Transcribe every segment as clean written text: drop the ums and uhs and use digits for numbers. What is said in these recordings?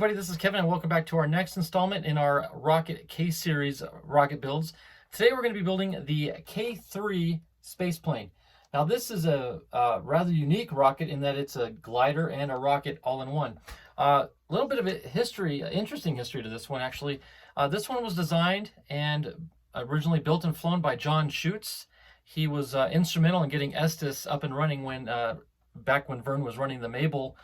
everybody, this is Kevin and welcome back to our next installment in our Rocket K-Series rocket builds. Today we're going to be building the K-3 space plane. Now this is a rather unique rocket in that it's a glider and a rocket all in one. A little bit of a history, interesting history to this one actually. This one was designed and originally built and flown by John Schutz. He was instrumental in getting Estes up and running when back when Vern was running the Mabel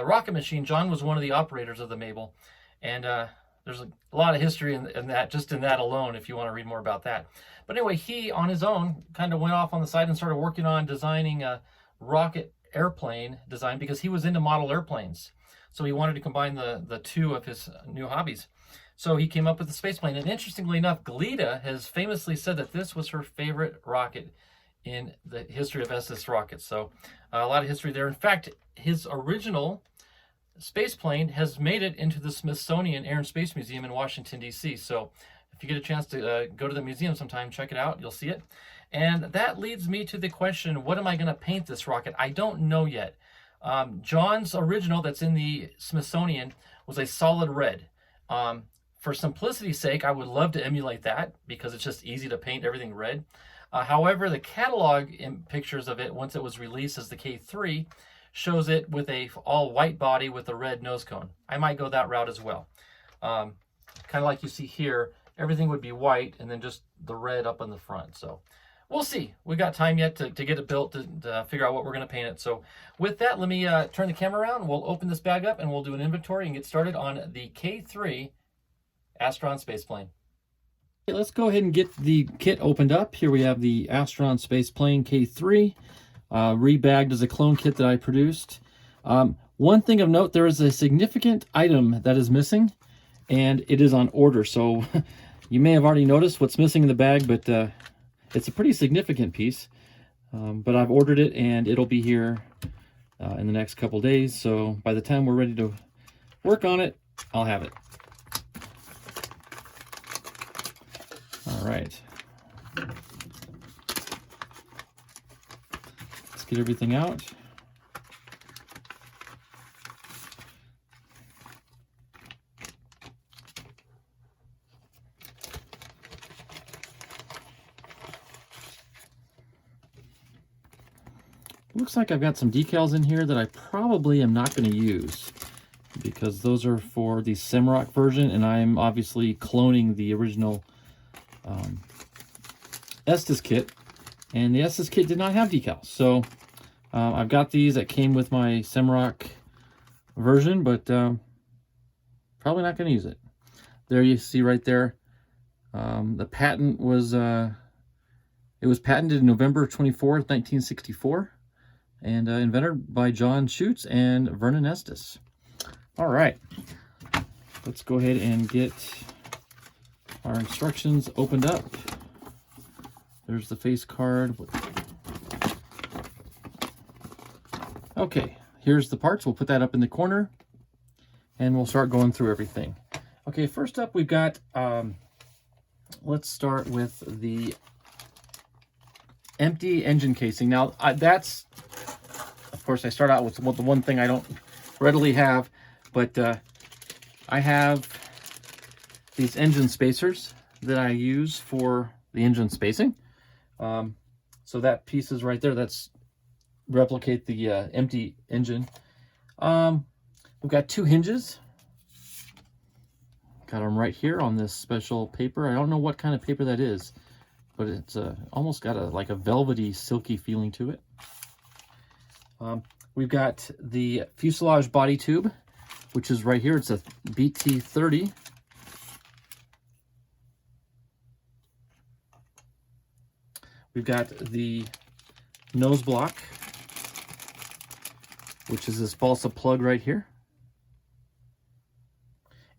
rocket machine. John was one of the operators of the Mabel, and there's a lot of history in that, just in that alone, if you want to read more about that. But anyway, he on his own kind of went off on the side and started working on designing a rocket airplane design because he was into model airplanes. So he wanted to combine the two of his new hobbies. So he came up with the space plane. And interestingly enough, Glida has famously said that this was her favorite rocket in the history of Estes Rockets. So a lot of history there. In fact, his original space plane has made it into the Smithsonian Air and Space Museum in Washington, D.C. So if you get a chance to go to the museum sometime, check it out. You'll see it. And that leads me to the question, what am I going to paint this rocket? I don't know yet. John's original that's in the Smithsonian was a solid red. For simplicity's sake, I would love to emulate that because it's just easy to paint everything red. However, the catalog pictures of it, once it was released as the K-3, shows it with a all white body with a red nose cone. I might go that route as well. Kind of like you see here, everything would be white and then just the red up on the front. So we'll see. We got time yet to get it built, to figure out what we're going to paint it. So with that, let me turn the camera around. We'll open this bag up and we'll do an inventory and get started on the K-3 Astron spaceplane. Okay, let's go ahead and get the kit opened up. Here we have the Astron spaceplane K-3, rebagged as a clone kit that I produced. One thing of note, there is a significant item that is missing, and it is on order. So you may have already noticed what's missing in the bag, but it's a pretty significant piece. But I've ordered it, and it'll be here in the next couple days. So by the time we're ready to work on it, I'll have it. All right. Let's get everything out. Looks like I've got some decals in here that I probably am not going to use because those are for the Semrock version, and I'm obviously cloning the original Estes kit, and the Estes kit did not have decals. So I've got these that came with my Semrock version, but probably not going to use it. There you see right there, the patent was it was patented in November 24th, 1964, and invented by John Schutz and Vernon Estes. All right, let's go ahead and get our instructions opened up. There's the face card. Okay, here's the parts. We'll put that up in the corner and we'll start going through everything. Okay, first up we've got, let's start with the empty engine casing. Now that's, of course I start out with the one thing I don't readily have, but I have these engine spacers that I use for the engine spacing. So that piece is right there. That's replicate the empty engine. We've got two hinges. Got them right here on this special paper. I don't know what kind of paper that is, but it's almost got like a velvety, silky feeling to it. We've got the fuselage body tube, which is right here. It's a BT30. We've got the nose block, which is this balsa plug right here.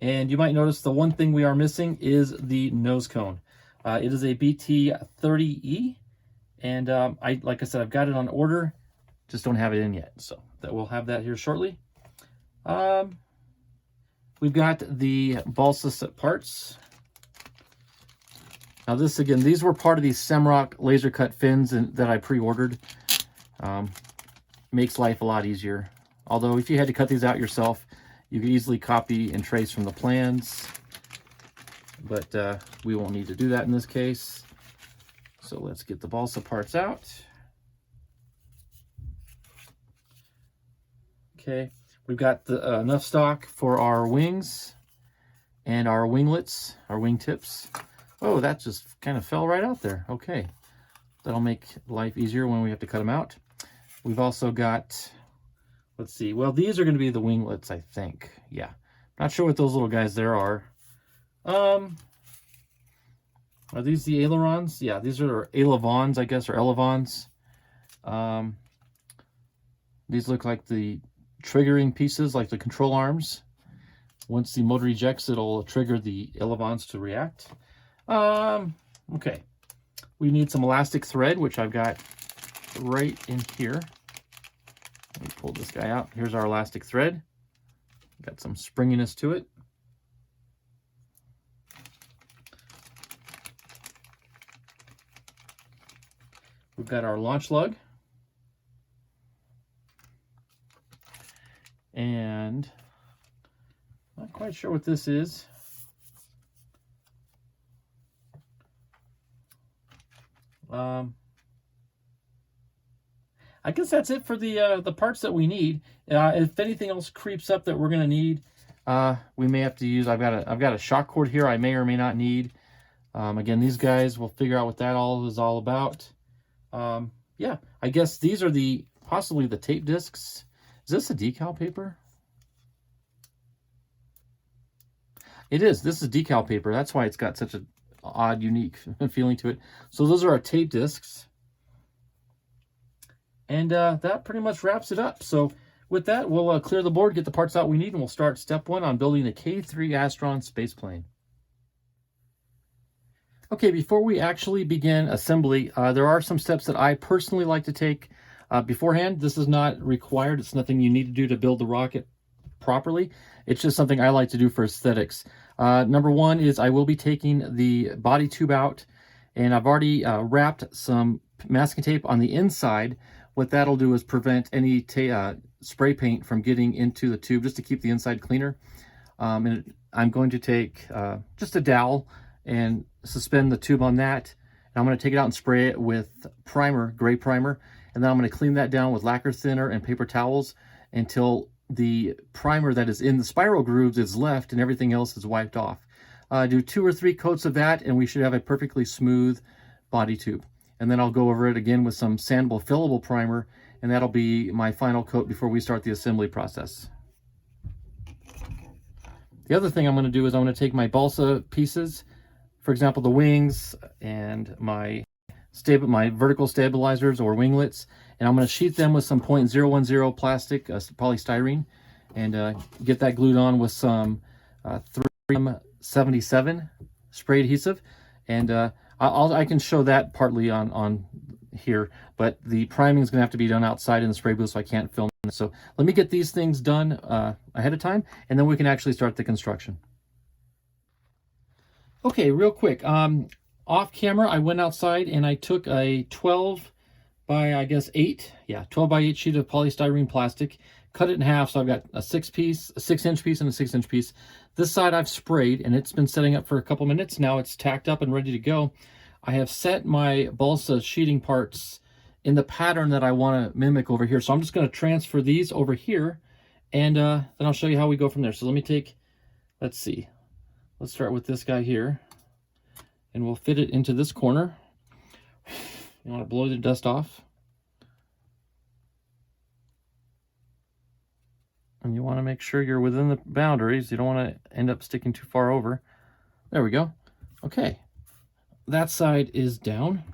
And you might notice the one thing we are missing is the nose cone. It is a BT30E, and like I said, I've got it on order, just don't have it in yet. So that we'll have that here shortly. We've got the balsa set parts. Now this, again, these were part of these Semrock laser cut fins that I pre-ordered. Makes life a lot easier. Although if you had to cut these out yourself, You can easily copy and trace from the plans, but we won't need to do that in this case. So let's get the balsa parts out. Okay, we've got enough stock for our wings and our winglets, our wingtips. Oh, that just kind of fell right out there. Okay, that'll make life easier when we have to cut them out. We've also got, let's see, well, these are going to be the winglets, I think. Yeah, not sure what those little guys there are. Are these the ailerons? Yeah, these are ailerons, I guess, or elevons. These look like the triggering pieces, like the control arms. Once the motor ejects, it'll trigger the elevons to react. Okay, we need some elastic thread, which I've got right in here. Let me pull this guy out. Here's our elastic thread. Got some springiness to it. We've got our launch lug. And not quite sure what this is. I guess that's it for the parts that we need. If anything else creeps up that we're going to need, we may have to use. I've got a shock cord here. I may or may not need. Again, these guys, we'll figure out what that all is all about. Yeah, I guess these are possibly the tape discs. Is this a decal paper? It is. This is decal paper. That's why it's got such an odd, unique feeling to it. So those are our tape discs. And that pretty much wraps it up. So with that, we'll clear the board, get the parts out we need, and we'll start step 1 on building the K-3 Astron spaceplane. Okay, before we actually begin assembly, there are some steps that I personally like to take beforehand. This is not required. It's nothing you need to do to build the rocket properly. It's just something I like to do for aesthetics. Number 1 is I will be taking the body tube out, and I've already wrapped some masking tape on the inside. What that'll do is prevent any spray paint from getting into the tube, just to keep the inside cleaner. And I'm going to take just a dowel and suspend the tube on that. And I'm going to take it out and spray it with primer, gray primer. And then I'm going to clean that down with lacquer thinner and paper towels until the primer that is in the spiral grooves is left and everything else is wiped off. Do 2 or 3 coats of that and we should have a perfectly smooth body tube. And then I'll go over it again with some sandable fillable primer, and that'll be my final coat before we start the assembly process. The other thing I'm going to do is I'm going to take my balsa pieces, for example the wings and my vertical stabilizers or winglets, and I'm going to sheath them with some .010 plastic polystyrene, and get that glued on with some 3M77 spray adhesive. And I can show that partly on here, but the priming is going to have to be done outside in the spray booth, so I can't film it. So let me get these things done ahead of time, and then we can actually start the construction. Okay, real quick, off camera, I went outside and I took a 12 by, I guess, 8. Yeah, 12 by 8 sheet of polystyrene plastic, cut it in half, so I've got a 6-inch piece and a 6-inch piece. This side I've sprayed, and it's been setting up for a couple minutes. Now it's tacked up and ready to go. I have set my balsa sheeting parts in the pattern that I want to mimic over here. So I'm just going to transfer these over here, and then I'll show you how we go from there. So let me take, let's see. Let's start with this guy here, and we'll fit it into this corner. You want to blow the dust off. And you want to make sure you're within the boundaries. You don't want to end up sticking too far over. There we go. Okay. That side is down.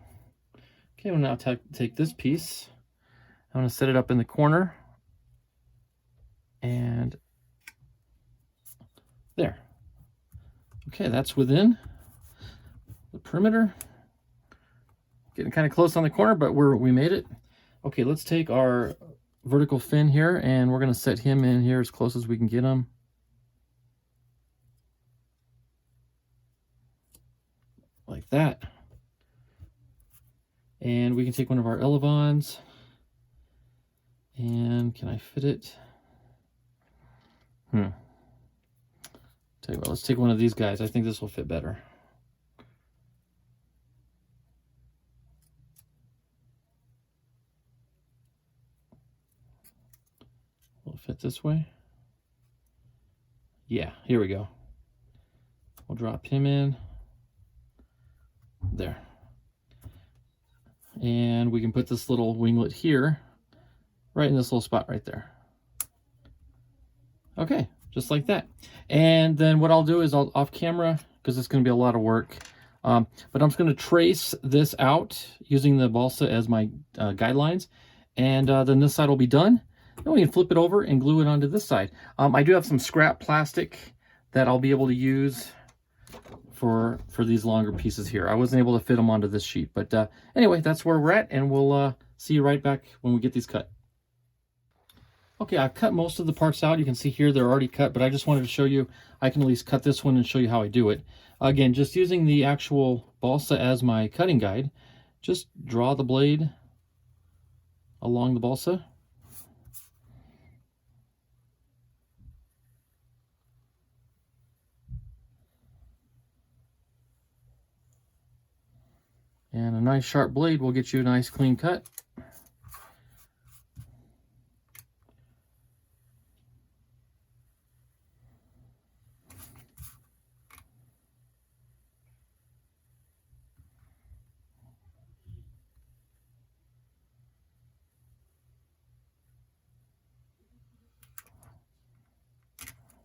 Okay, we'll now take this piece. I'm going to set it up in the corner. And there. Okay, that's within the perimeter. Getting kind of close on the corner, but we made it. Okay, let's take our vertical fin here, and we're going to set him in here as close as we can get him. Like that. And we can take one of our elevons, and can I fit it? Tell you what, let's take one of these guys. I think this will fit better. Will it fit this way? Yeah, here we go. We'll drop him in. There. And we can put this little winglet here, right in this little spot right there. Okay, just like that. And then what I'll do is I'll off camera, because it's going to be a lot of work, but I'm just going to trace this out using the balsa as my guidelines, and then this side will be done. Then we can flip it over and glue it onto this side. I do have some scrap plastic that I'll be able to use for these longer pieces here. I wasn't able to fit them onto this sheet, but anyway, that's where we're at, and we'll see you right back when we get these cut. Okay, I've cut most of the parts out. You can see here they're already cut, but I just wanted to show you, I can at least cut this one and show you how I do it. Again, just using the actual balsa as my cutting guide, just draw the blade along the balsa. And a nice sharp blade will get you a nice clean cut.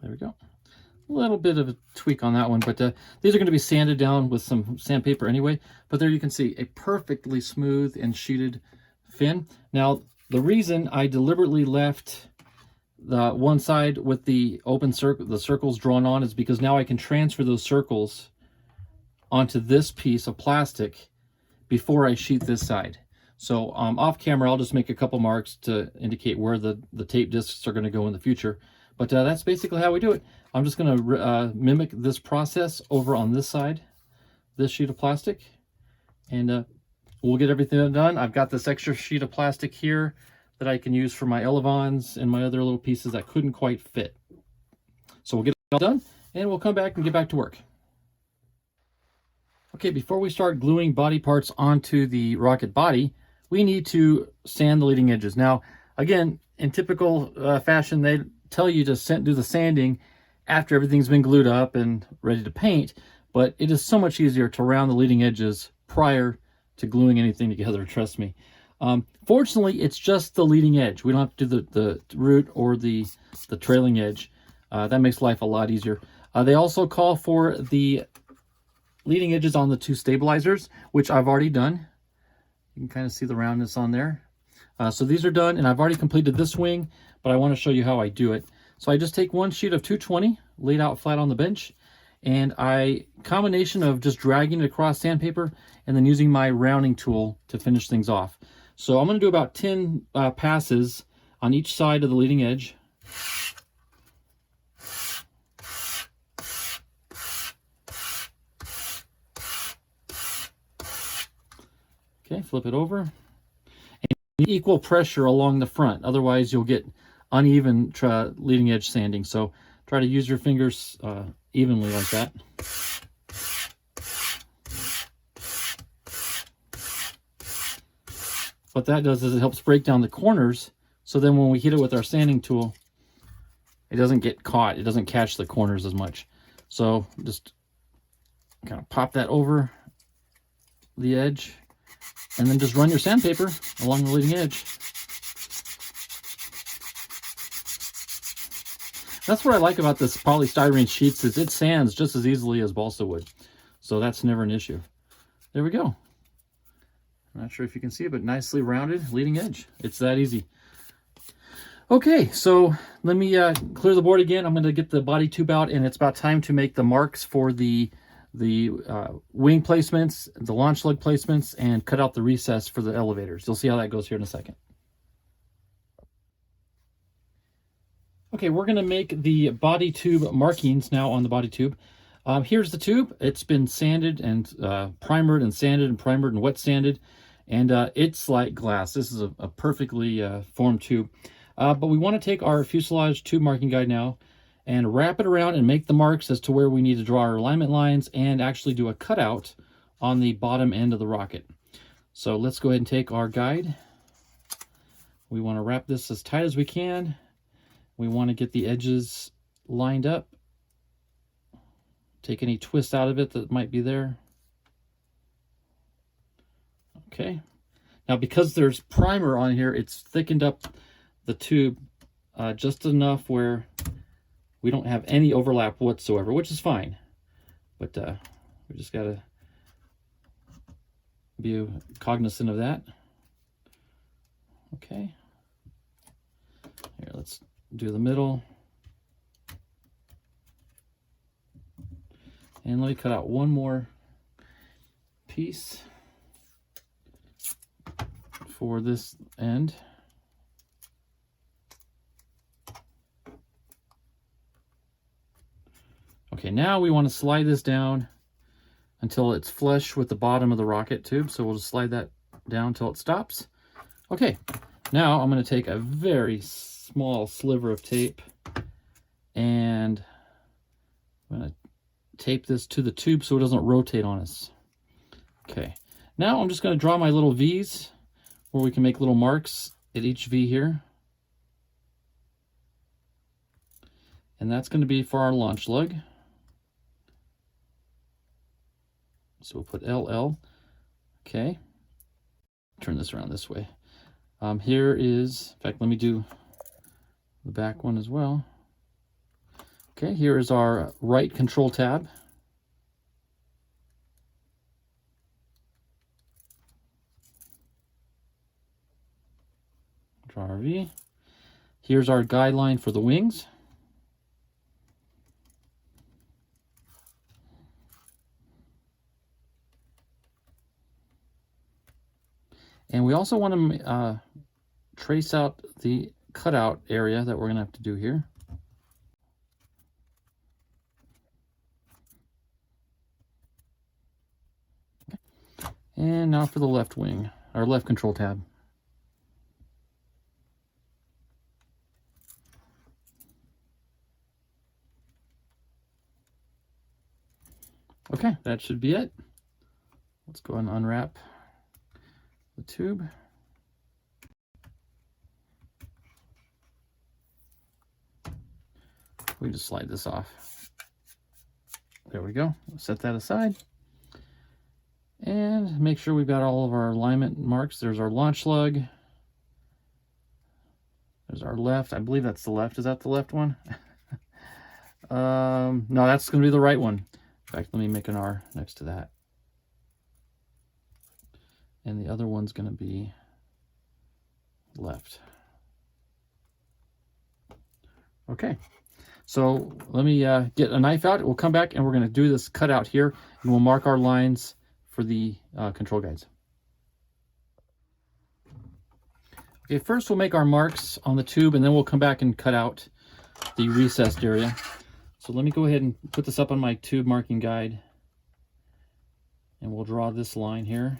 There we go. A little bit of a tweak on that one, but these are going to be sanded down with some sandpaper anyway. But there you can see a perfectly smooth and sheeted fin. Now, the reason I deliberately left the one side with the open circle, the circles drawn on, is because now I can transfer those circles onto this piece of plastic before I sheet this side. So off camera, I'll just make a couple marks to indicate where the tape discs are going to go in the future. But that's basically how we do it. I'm just going to mimic this process over on this side, this sheet of plastic, and we'll get everything done. I've got this extra sheet of plastic here that I can use for my elevons and my other little pieces that couldn't quite fit. So we'll get it all done, and we'll come back and get back to work. Okay, before we start gluing body parts onto the rocket body, we need to sand the leading edges. Now, again, in typical fashion, they tell you to do the sanding after everything's been glued up and ready to paint, but it is so much easier to round the leading edges prior to gluing anything together, trust me. Fortunately, it's just the leading edge. We don't have to do the root or the trailing edge. That makes life a lot easier. They also call for the leading edges on the two stabilizers, which I've already done. You can kind of see the roundness on there. So these are done, and I've already completed this wing, but I want to show you how I do it. So I just take one sheet of 220 laid out flat on the bench, and combination of just dragging it across sandpaper and then using my rounding tool to finish things off. So I'm going to do about 10 passes on each side of the leading edge. Okay, flip it over. And equal pressure along the front, otherwise you'll get uneven leading edge sanding. So try to use your fingers evenly like that. What that does is it helps break down the corners, so then when we hit it with our sanding tool, it doesn't get caught. It doesn't catch the corners as much. So just kind of pop that over the edge, and then just run your sandpaper along the leading edge. That's what I like about this polystyrene sheets, is it sands just as easily as balsa wood. So that's never an issue. There we go. I'm not sure if you can see it, but nicely rounded leading edge. It's that easy. Okay, so let me clear the board again. I'm going to get the body tube out, and it's about time to make the marks for the wing placements, the launch lug placements, and cut out the recess for the elevators. You'll see how that goes here in a second. Okay, we're going to make the body tube markings now on the body tube. Here's the tube. It's been sanded and primered and sanded and primered and wet sanded, and it's like glass. This is a perfectly formed tube. But we want to take our fuselage tube marking guide now, and wrap it around and make the marks as to where we need to draw our alignment lines and actually do a cutout on the bottom end of the rocket. So let's go ahead and take our guide. We want to wrap this as tight as we can. We want to get the edges lined up. Take any twist out of it that might be there. Okay. Now, because there's primer on here, it's thickened up the tube just enough where we don't have any overlap whatsoever, which is fine. But we just got to be cognizant of that. Okay. Here, let's do the middle. And let me cut out one more piece for this end. Okay, now we want to slide this down until it's flush with the bottom of the rocket tube. So we'll just slide that down until it stops. Okay, now I'm going to take a very small sliver of tape and I'm going to tape this to the tube so it doesn't rotate on us. Okay, now I'm just going to draw my little V's where we can make little marks at each V here. And that's going to be for our launch lug. So we'll put LL. Okay. Turn this around this way. Here is, in fact, let me do the back one as well. Okay, here is our right control tab. Draw our V. Here's our guideline for the wings. And we also want to trace out the cutout area that we're going to have to do here. And now for the left wing, our left control tab. Okay, that should be it. Let's go and unwrap the tube. We just slide this off. There we go. Set that aside. And make sure we've got all of our alignment marks. There's our launch lug. There's our left. I believe that's the left. Is that the left one? No, that's going to be the right one. In fact, let me make an R next to that. And the other one's going to be left. Okay. So let me get a knife out. We'll come back and we're going to do this cutout here. And we'll mark our lines for the control guides. Okay, first we'll make our marks on the tube and then we'll come back and cut out the recessed area. So let me go ahead and put this up on my tube marking guide. And we'll draw this line here.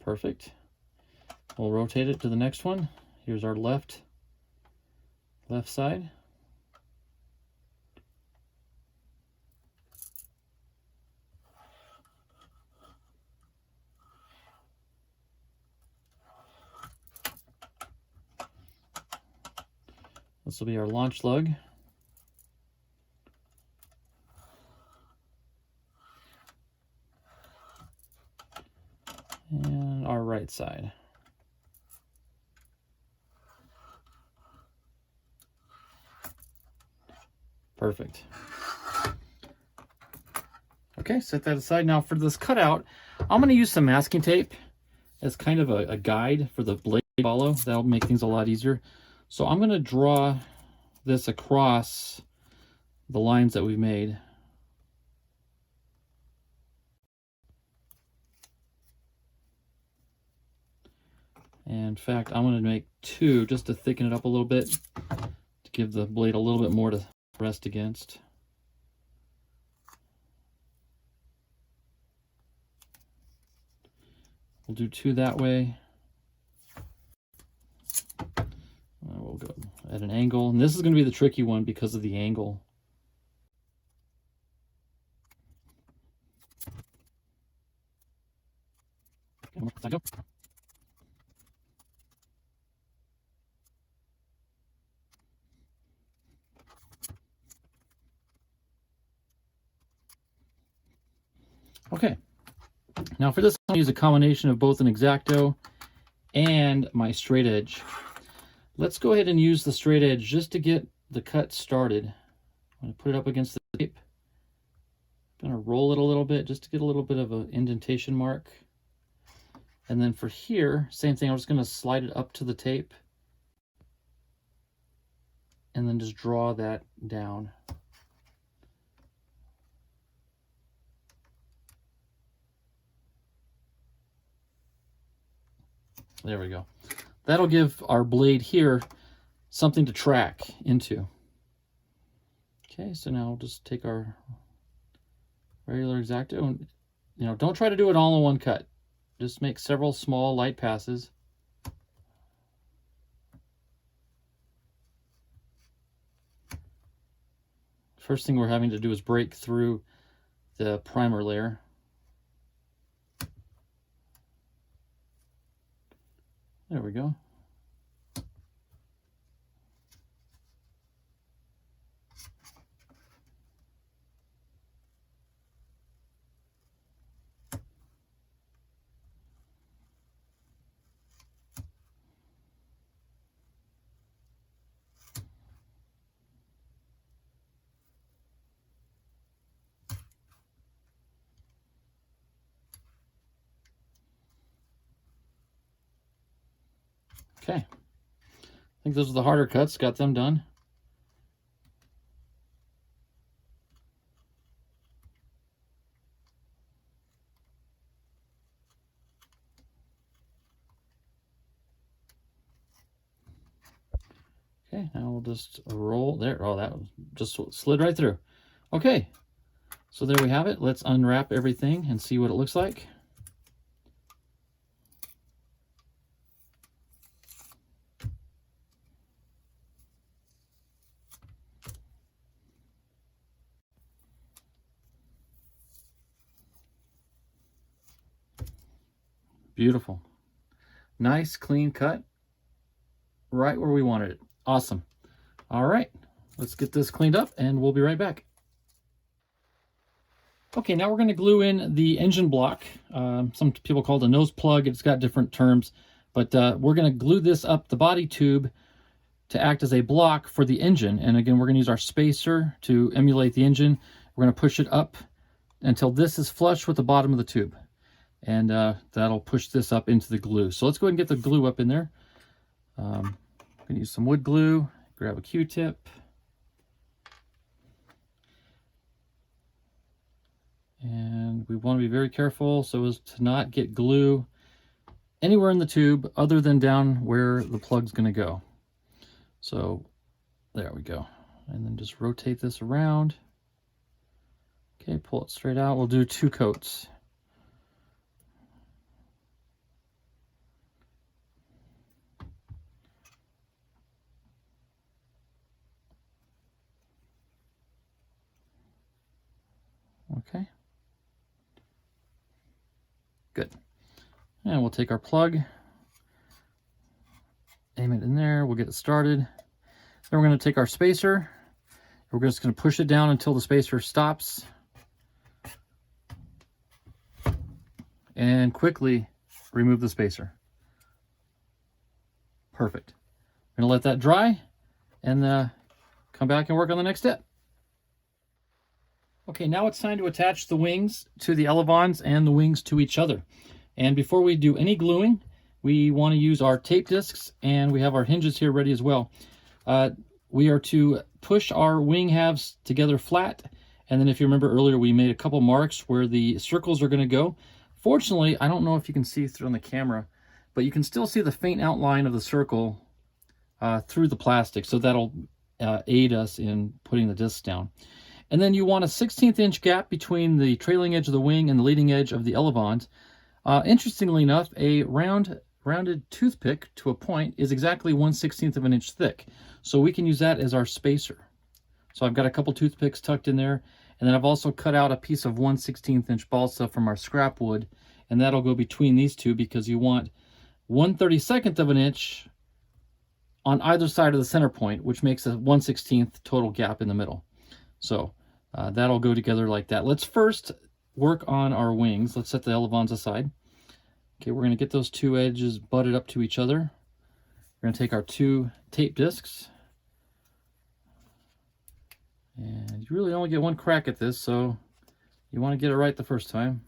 Perfect. We'll rotate it to the next one. Here's our left side. This will be our launch lug. And our right side. Perfect. Okay, set that aside. Now for this cutout, I'm going to use some masking tape as kind of a guide for the blade to follow. That'll make things a lot easier. So I'm going to draw this across the lines that we've made. And in fact, I'm going to make two just to thicken it up a little bit, to give the blade a little bit more to rest against. We'll do two that way. We'll go at an angle, and this is going to be the tricky one because of the angle. Go. Okay, now for this, I'm going to use a combination of both an X-Acto and my straight edge. Let's go ahead and use the straight edge just to get the cut started. I'm going to put it up against the tape. I'm going to roll it a little bit just to get a little bit of an indentation mark. And then for here, same thing, I'm just going to slide it up to the tape and then just draw that down. There we go. That'll give our blade here something to track into. Okay, so now we'll just take our regular X-Acto and, don't try to do it all in one cut. Just make several small light passes. First thing we're having to do is break through the primer layer. There we go. Okay, I think those are the harder cuts, got them done. Okay, now we'll just roll there. Oh, that just slid right through. Okay, so there we have it. Let's unwrap everything and see what it looks like. Beautiful. Nice, clean cut. Right where we wanted it. Awesome. All right, let's get this cleaned up and we'll be right back. Okay, now we're going to glue in the engine block. Some people call it a nose plug. It's got different terms, but we're going to glue this up the body tube to act as a block for the engine. And again, we're going to use our spacer to emulate the engine. We're going to push it up until this is flush with the bottom of the tube. And that'll push this up into the glue. So let's go ahead and get the glue up in there. I'm going to use some wood glue, grab a Q-tip. And we want to be very careful so as to not get glue anywhere in the tube other than down where the plug's going to go. So there we go. And then just rotate this around. Okay, pull it straight out. We'll do 2 coats. Okay. Good. And we'll take our plug, aim it in there, we'll get it started. Then we're going to take our spacer, we're just going to push it down until the spacer stops. And quickly remove the spacer. Perfect. I'm going to let that dry and come back and work on the next step. Okay, now it's time to attach the wings to the elevons and the wings to each other. And before we do any gluing, we want to use our tape discs, and we have our hinges here ready as well. We are to push our wing halves together flat, and then if you remember earlier, we made a couple marks where the circles are going to go. Fortunately, I don't know if you can see through on the camera, but you can still see the faint outline of the circle through the plastic, so that'll aid us in putting the discs down. And then you want a 1/16 inch gap between the trailing edge of the wing and the leading edge of the elevons. Interestingly enough, a round rounded toothpick to a point is exactly 1/16 of an inch thick. So we can use that as our spacer. So I've got a couple toothpicks tucked in there, and then I've also cut out a piece of 1/16 inch balsa from our scrap wood, and that'll go between these two because you want 1/32 of an inch on either side of the center point, which makes a 1/16 total gap in the middle. So that'll go together like that. Let's first work on our wings. Let's set the elevons aside. Okay, we're going to get those two edges butted up to each other. We're going to take our two tape discs. And you really only get one crack at this, so you want to get it right the first time.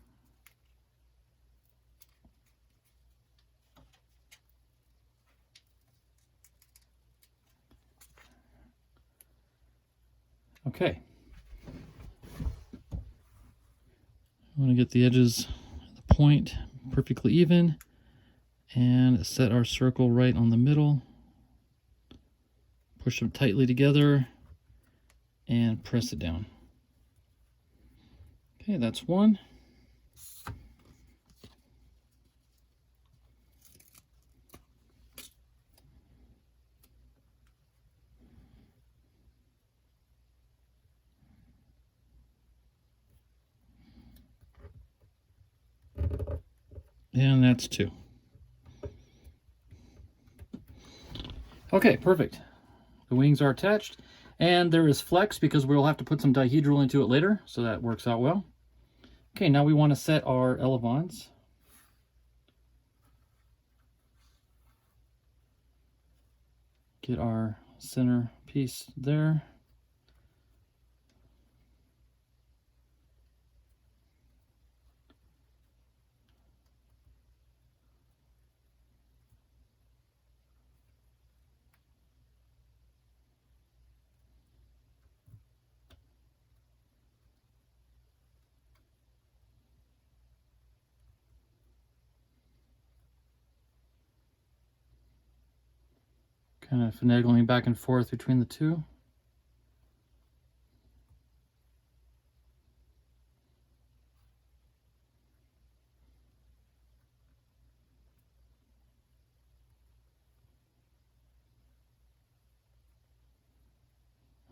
Okay. I want to get the edges, the point, perfectly even, and set our circle right on the middle. Push them tightly together and press it down. Okay, that's one. And that's two. Okay, perfect. The wings are attached, and there is flex because we'll have to put some dihedral into it later, so that works out well. Okay, now we want to set our elevons. Get our center piece there. Kind of finagling back and forth between the two.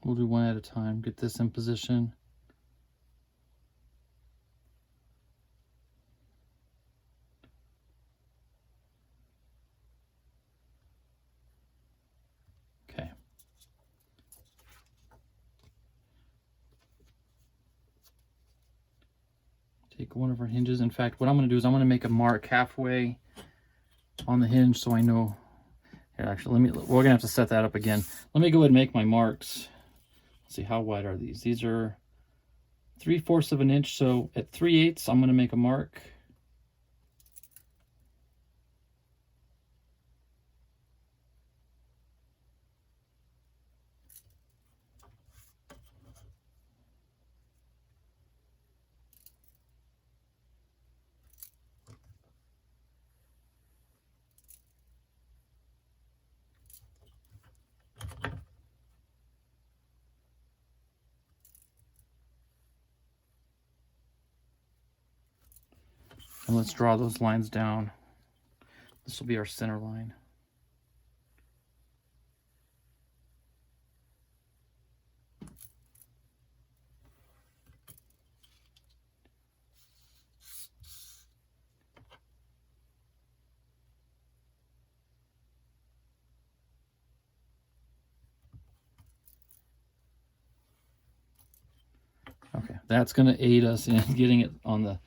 We'll do one at a time. Get this in position. Okay. Take one of our hinges. In fact, what I'm going to do is I'm going to make a mark halfway on the hinge so I know. Here, actually, we're going to have to set that up again. Let me go ahead and make my marks. Let's see, how wide are these? These are 3/4 of an inch, so at 3/8 I'm going to make a mark. And let's draw those lines down. This will be our center line. Okay, that's going to aid us in getting it on the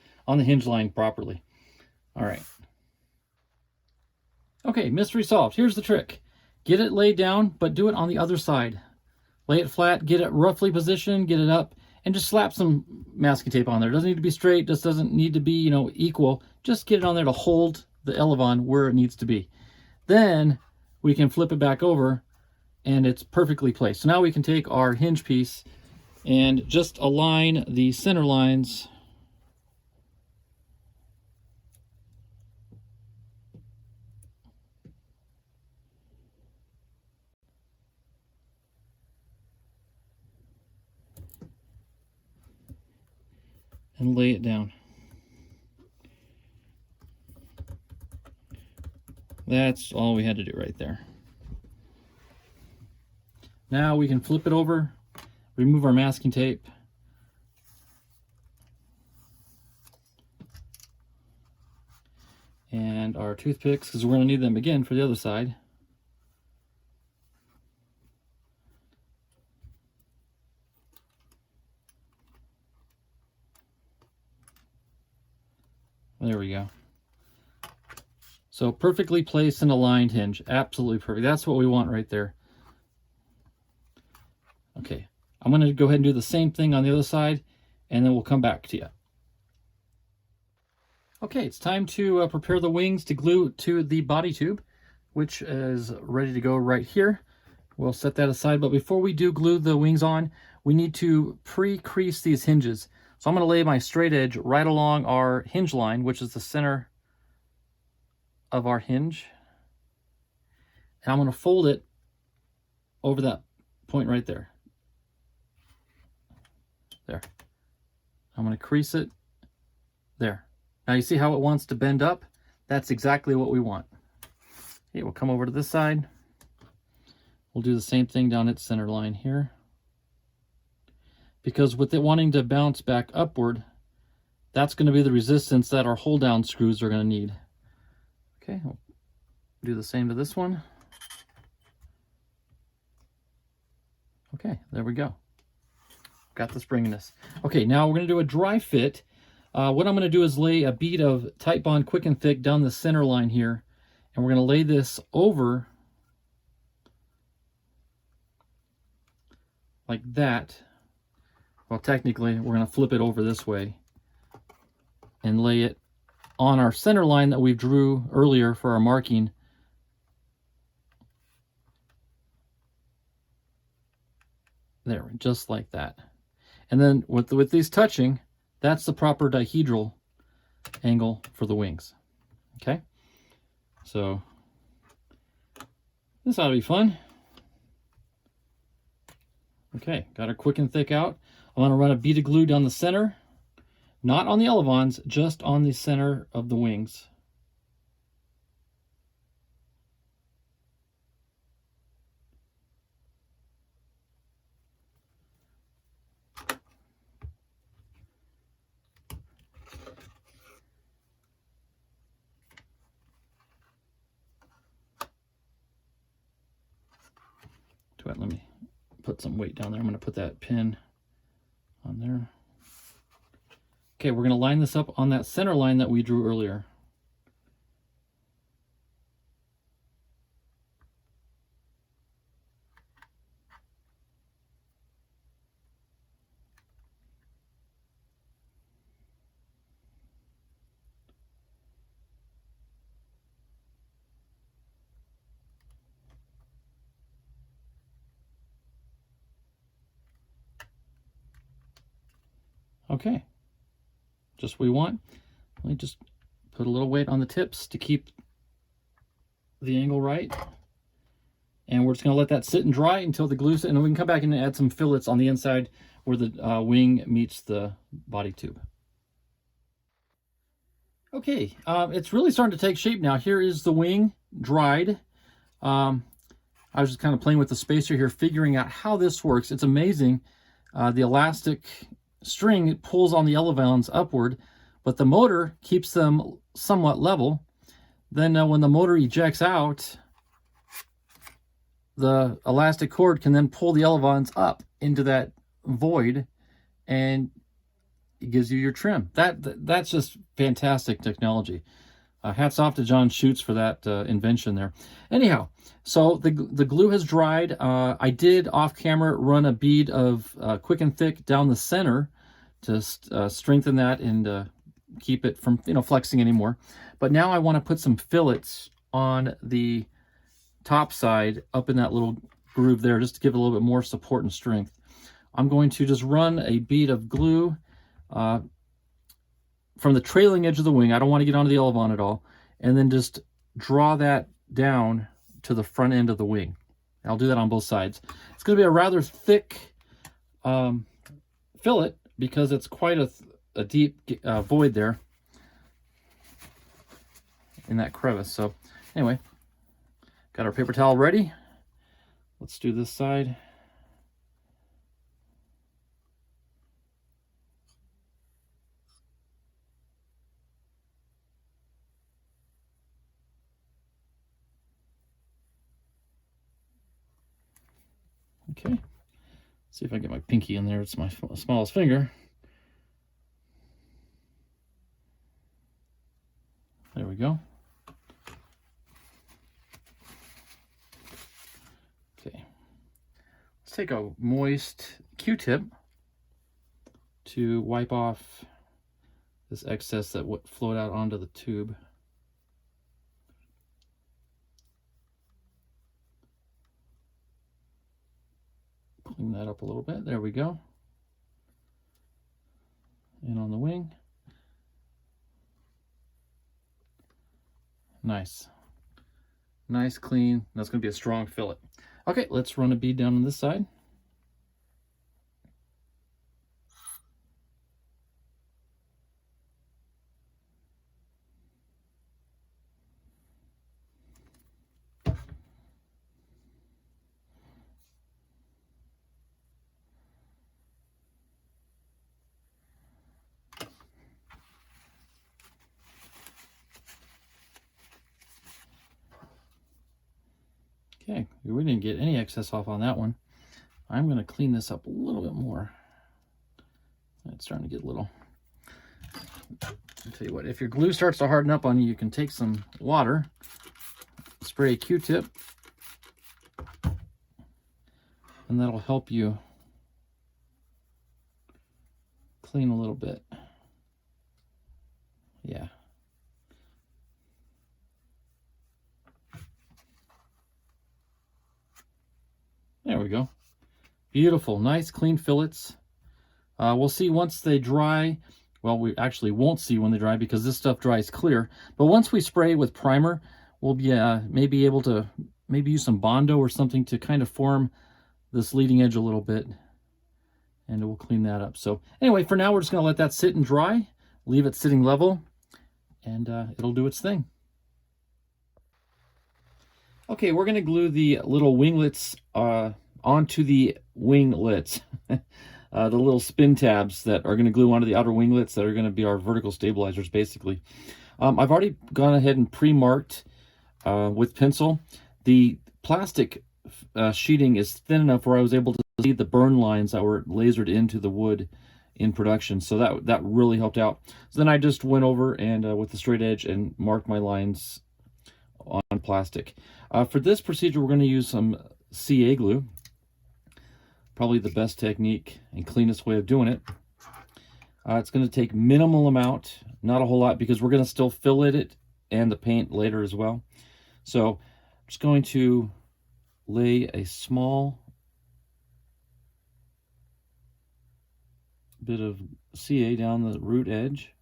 hinge line properly. All right. Okay, mystery solved. Here's the trick. Get it laid down, but do it on the other side. Lay it flat, get it roughly positioned, get it up, and just slap some masking tape on there. It doesn't need to be straight, just doesn't need to be, equal. Just get it on there to hold the elevon where it needs to be. Then we can flip it back over and it's perfectly placed. So now we can take our hinge piece and just align the center lines and lay it down. That's all we had to do right there. Now we can flip it over, remove our masking tape. And our toothpicks, because we're going to need them again for the other side. There we go. So perfectly placed and aligned hinge. Absolutely perfect. That's what we want right there. Okay, I'm going to go ahead and do the same thing on the other side, and then we'll come back to you. Okay, it's time to prepare the wings to glue to the body tube, which is ready to go right here. We'll set that aside, but before we do glue the wings on, we need to pre-crease these hinges. So I'm going to lay my straight edge right along our hinge line, which is the center of our hinge. And I'm going to fold it over that point right there. There. I'm going to crease it there. Now you see how it wants to bend up? That's exactly what we want. Okay, we'll come over to this side. We'll do the same thing down its center line here. Because with it wanting to bounce back upward, that's going to be the resistance that our hold down screws are going to need. Okay, we'll do the same to this one. Okay, there we go. Got the spring in this. Okay, now we're going to do a dry fit. What I'm going to do is lay a bead of Tight Bond Quick and Thick down the center line here, and we're going to lay this over like that. Well, technically, we're going to flip it over this way and lay it on our center line that we drew earlier for our marking. There, just like that. And then with these touching, that's the proper dihedral angle for the wings. Okay, so this ought to be fun. Okay, got our Quick and Thick out. I'm going to run a bead of glue down the center, not on the elevons, just on the center of the wings. Let me put some weight down there. I'm going to put that pin on there. Okay, we're going to line this up on that center line that we drew earlier. Okay, just what we want. Let me just put a little weight on the tips to keep the angle right. And we're just going to let that sit and dry until the glue's, and then we can come back and add some fillets on the inside where the wing meets the body tube. Okay, it's really starting to take shape now. Here is the wing dried. I was just kind of playing with the spacer here, figuring out how this works. It's amazing. The elastic string pulls on the elevons upward, but the motor keeps them somewhat level. Then when the motor ejects out, the elastic cord can then pull the elevons up into that void, and it gives you your trim. That's just fantastic technology. Hats off to John Schutz for that invention there. Anyhow, so the glue has dried. I did off camera run a bead of Quick and Thick down the center to strengthen that and keep it from flexing anymore. But now I want to put some fillets on the top side up in that little groove there, just to give it a little bit more support and strength. I'm going to just run a bead of glue from the trailing edge of the wing. I don't want to get onto the elevon at all. And then just draw that down to the front end of the wing. I'll do that on both sides. It's going to be a rather thick fillet because it's quite a deep void there in that crevice. So anyway, Got our paper towel ready. Let's do this side. Okay, see if I get my pinky in there. It's my smallest finger. There we go. Okay, let's take a moist Q-tip to wipe off this excess that would float out onto the tube. Clean that up a little bit. There we go. And on the wing. Nice. Nice, clean. That's going to be a strong fillet. Okay, let's run a bead down on this side. Okay, we didn't get any excess off on that one. I'm going to clean this up a little bit more. It's starting to get a little. I'll tell you what, if your glue starts to harden up on you, you can take some water, spray a Q-tip, and that'll help you clean a little bit. Yeah. There we go. Beautiful, nice clean fillets. We'll see once they dry. Well, we actually won't see when they dry because this stuff dries clear. But once we spray with primer, we'll be maybe able to use some Bondo or something to kind of form this leading edge a little bit. And we'll clean that up. So anyway, for now, we're just going to let that sit and dry. Leave it sitting level, and it'll do its thing. Okay, we're going to glue the little winglets onto the winglets. The little spin tabs that are going to glue onto the outer winglets that are going to be our vertical stabilizers, basically. I've already gone ahead and pre-marked with pencil. The plastic sheeting is thin enough where I was able to see the burn lines that were lasered into the wood in production, so that really helped out. So then I just went over and with the straight edge and marked my lines on plastic. For this procedure, we're going to use some CA glue. Probably the best technique and cleanest way of doing it. It's going to take minimal amount, not a whole lot, because we're going to still fillet it and the paint later as well. So I'm just going to lay a small bit of CA down the root edge.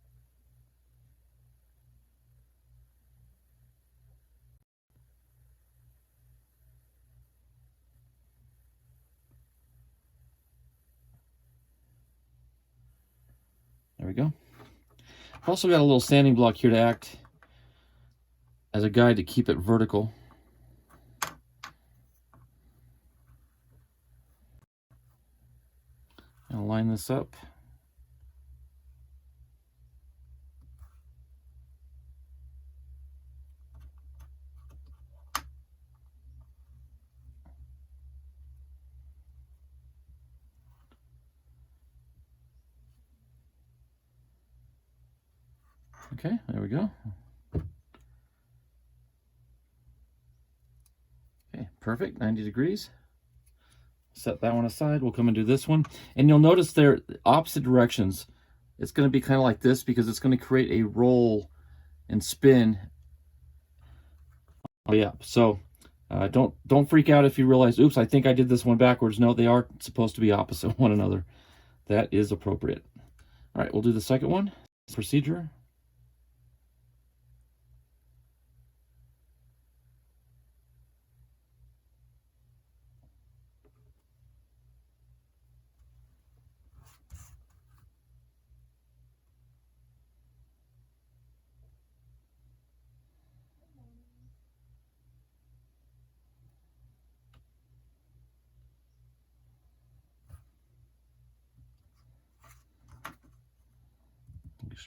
There we go. I've also got a little sanding block here to act as a guide to keep it vertical. I'll line this up. Okay, there we go. Okay, perfect, 90 degrees. Set that one aside. We'll come and do this one. And you'll notice they're opposite directions. It's going to be kind of like this because it's going to create a roll and spin. Oh yeah, so don't freak out if you realize, oops, I think I did this one backwards. No, they are supposed to be opposite one another. That is appropriate. All right, we'll do the second one. Procedure.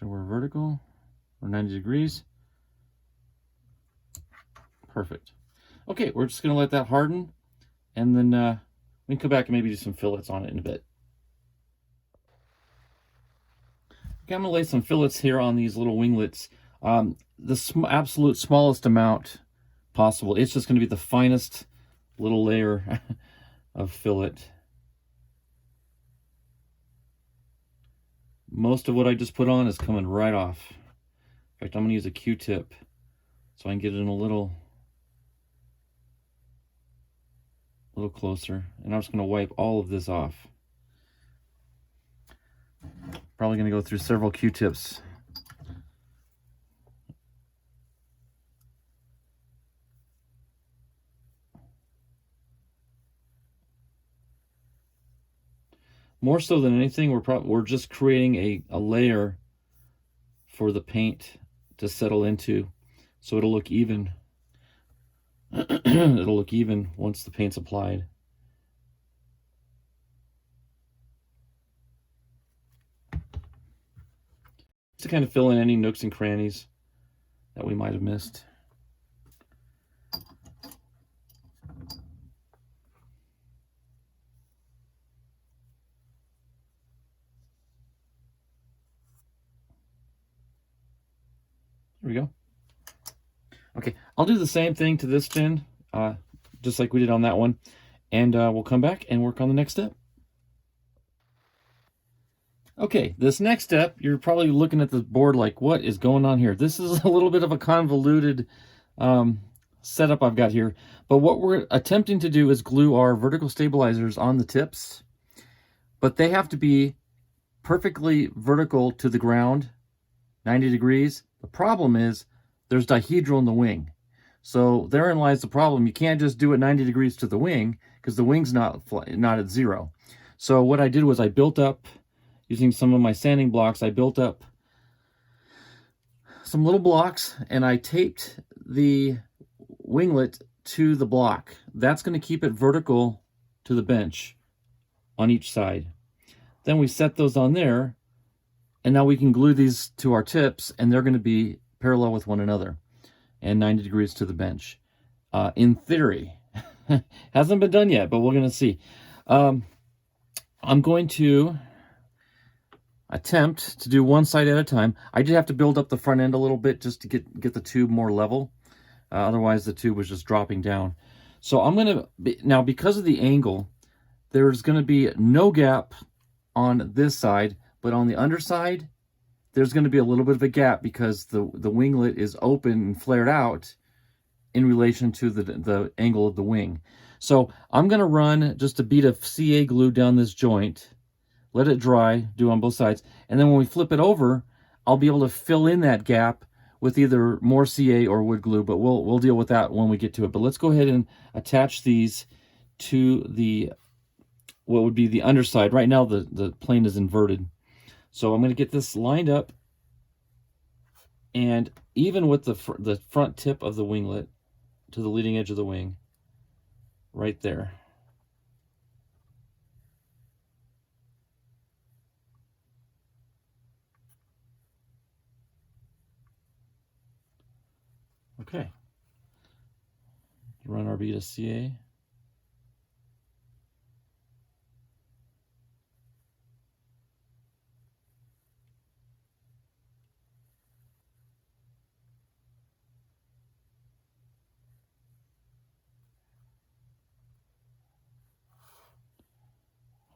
sure we're vertical. We're 90 degrees. Perfect. Okay, we're just going to let that harden, and then we can come back and maybe do some fillets on it in a bit. Okay, I'm going to lay some fillets here on these little winglets. The absolute smallest amount possible. It's just going to be the finest little layer of fillet. Most of what I just put on is coming right off. In fact, I'm going to use a Q-tip so I can get it in a little closer. And I'm just going to wipe all of this off. Probably going to go through several Q-tips. More so than anything, we're just creating a layer for the paint to settle into, so it'll look even. It'll look even once the paint's applied. Just to kind of fill in any nooks and crannies that we might have missed. There we go. Okay, I'll do the same thing to this fin, just like we did on that one, and we'll come back and work on the next step. Okay, this next step, you're probably looking at the board like, what is going on here? This is a little bit of a convoluted setup I've got here, but what we're attempting to do is glue our vertical stabilizers on the tips, but they have to be perfectly vertical to the ground, 90 degrees. The problem is there's dihedral in the wing. So therein lies the problem. You can't just do it 90 degrees to the wing because the wing's not at zero. So what I did was I built up, using some of my sanding blocks, I built up some little blocks and I taped the winglet to the block. That's going to keep it vertical to the bench on each side. Then we set those on there, and now we can glue these to our tips, and they're going to be parallel with one another and 90 degrees to the bench. In theory, hasn't been done yet, but we're going to see. I'm going to attempt to do one side at a time. I did have to build up the front end a little bit just to get the tube more level. Otherwise, the tube was just dropping down. So I'm going to, now because of the angle, there's going to be no gap on this side, but on the underside, there's going to be a little bit of a gap because the winglet is open and flared out in relation to the angle of the wing. So I'm going to run just a bead of CA glue down this joint, let it dry, do on both sides, and then when we flip it over, I'll be able to fill in that gap with either more CA or wood glue, but we'll deal with that when we get to it. But let's go ahead and attach these to the what would be the underside. Right now the plane is inverted. So I'm going to get this lined up, and even with the front tip of the winglet to the leading edge of the wing, right there. Okay. Run our bead of CA.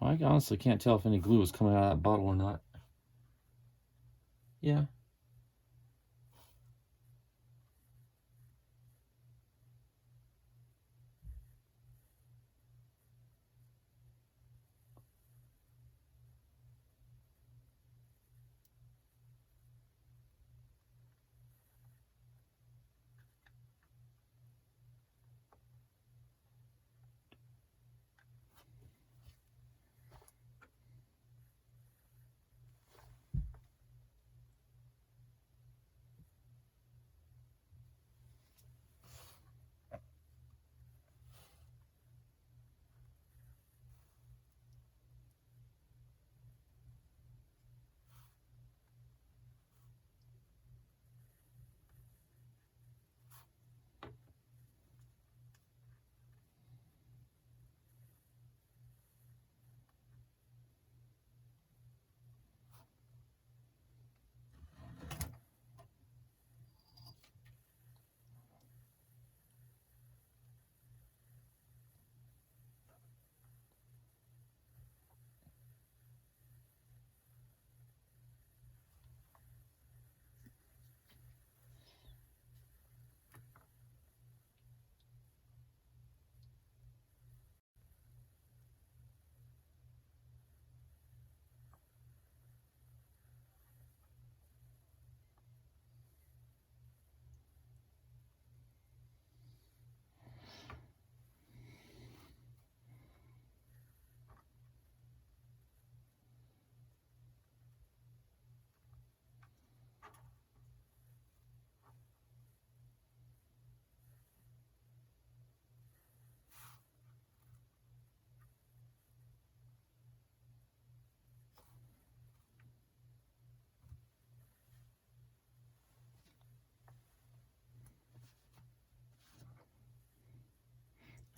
I honestly can't tell if any glue is coming out of that bottle or not. Yeah.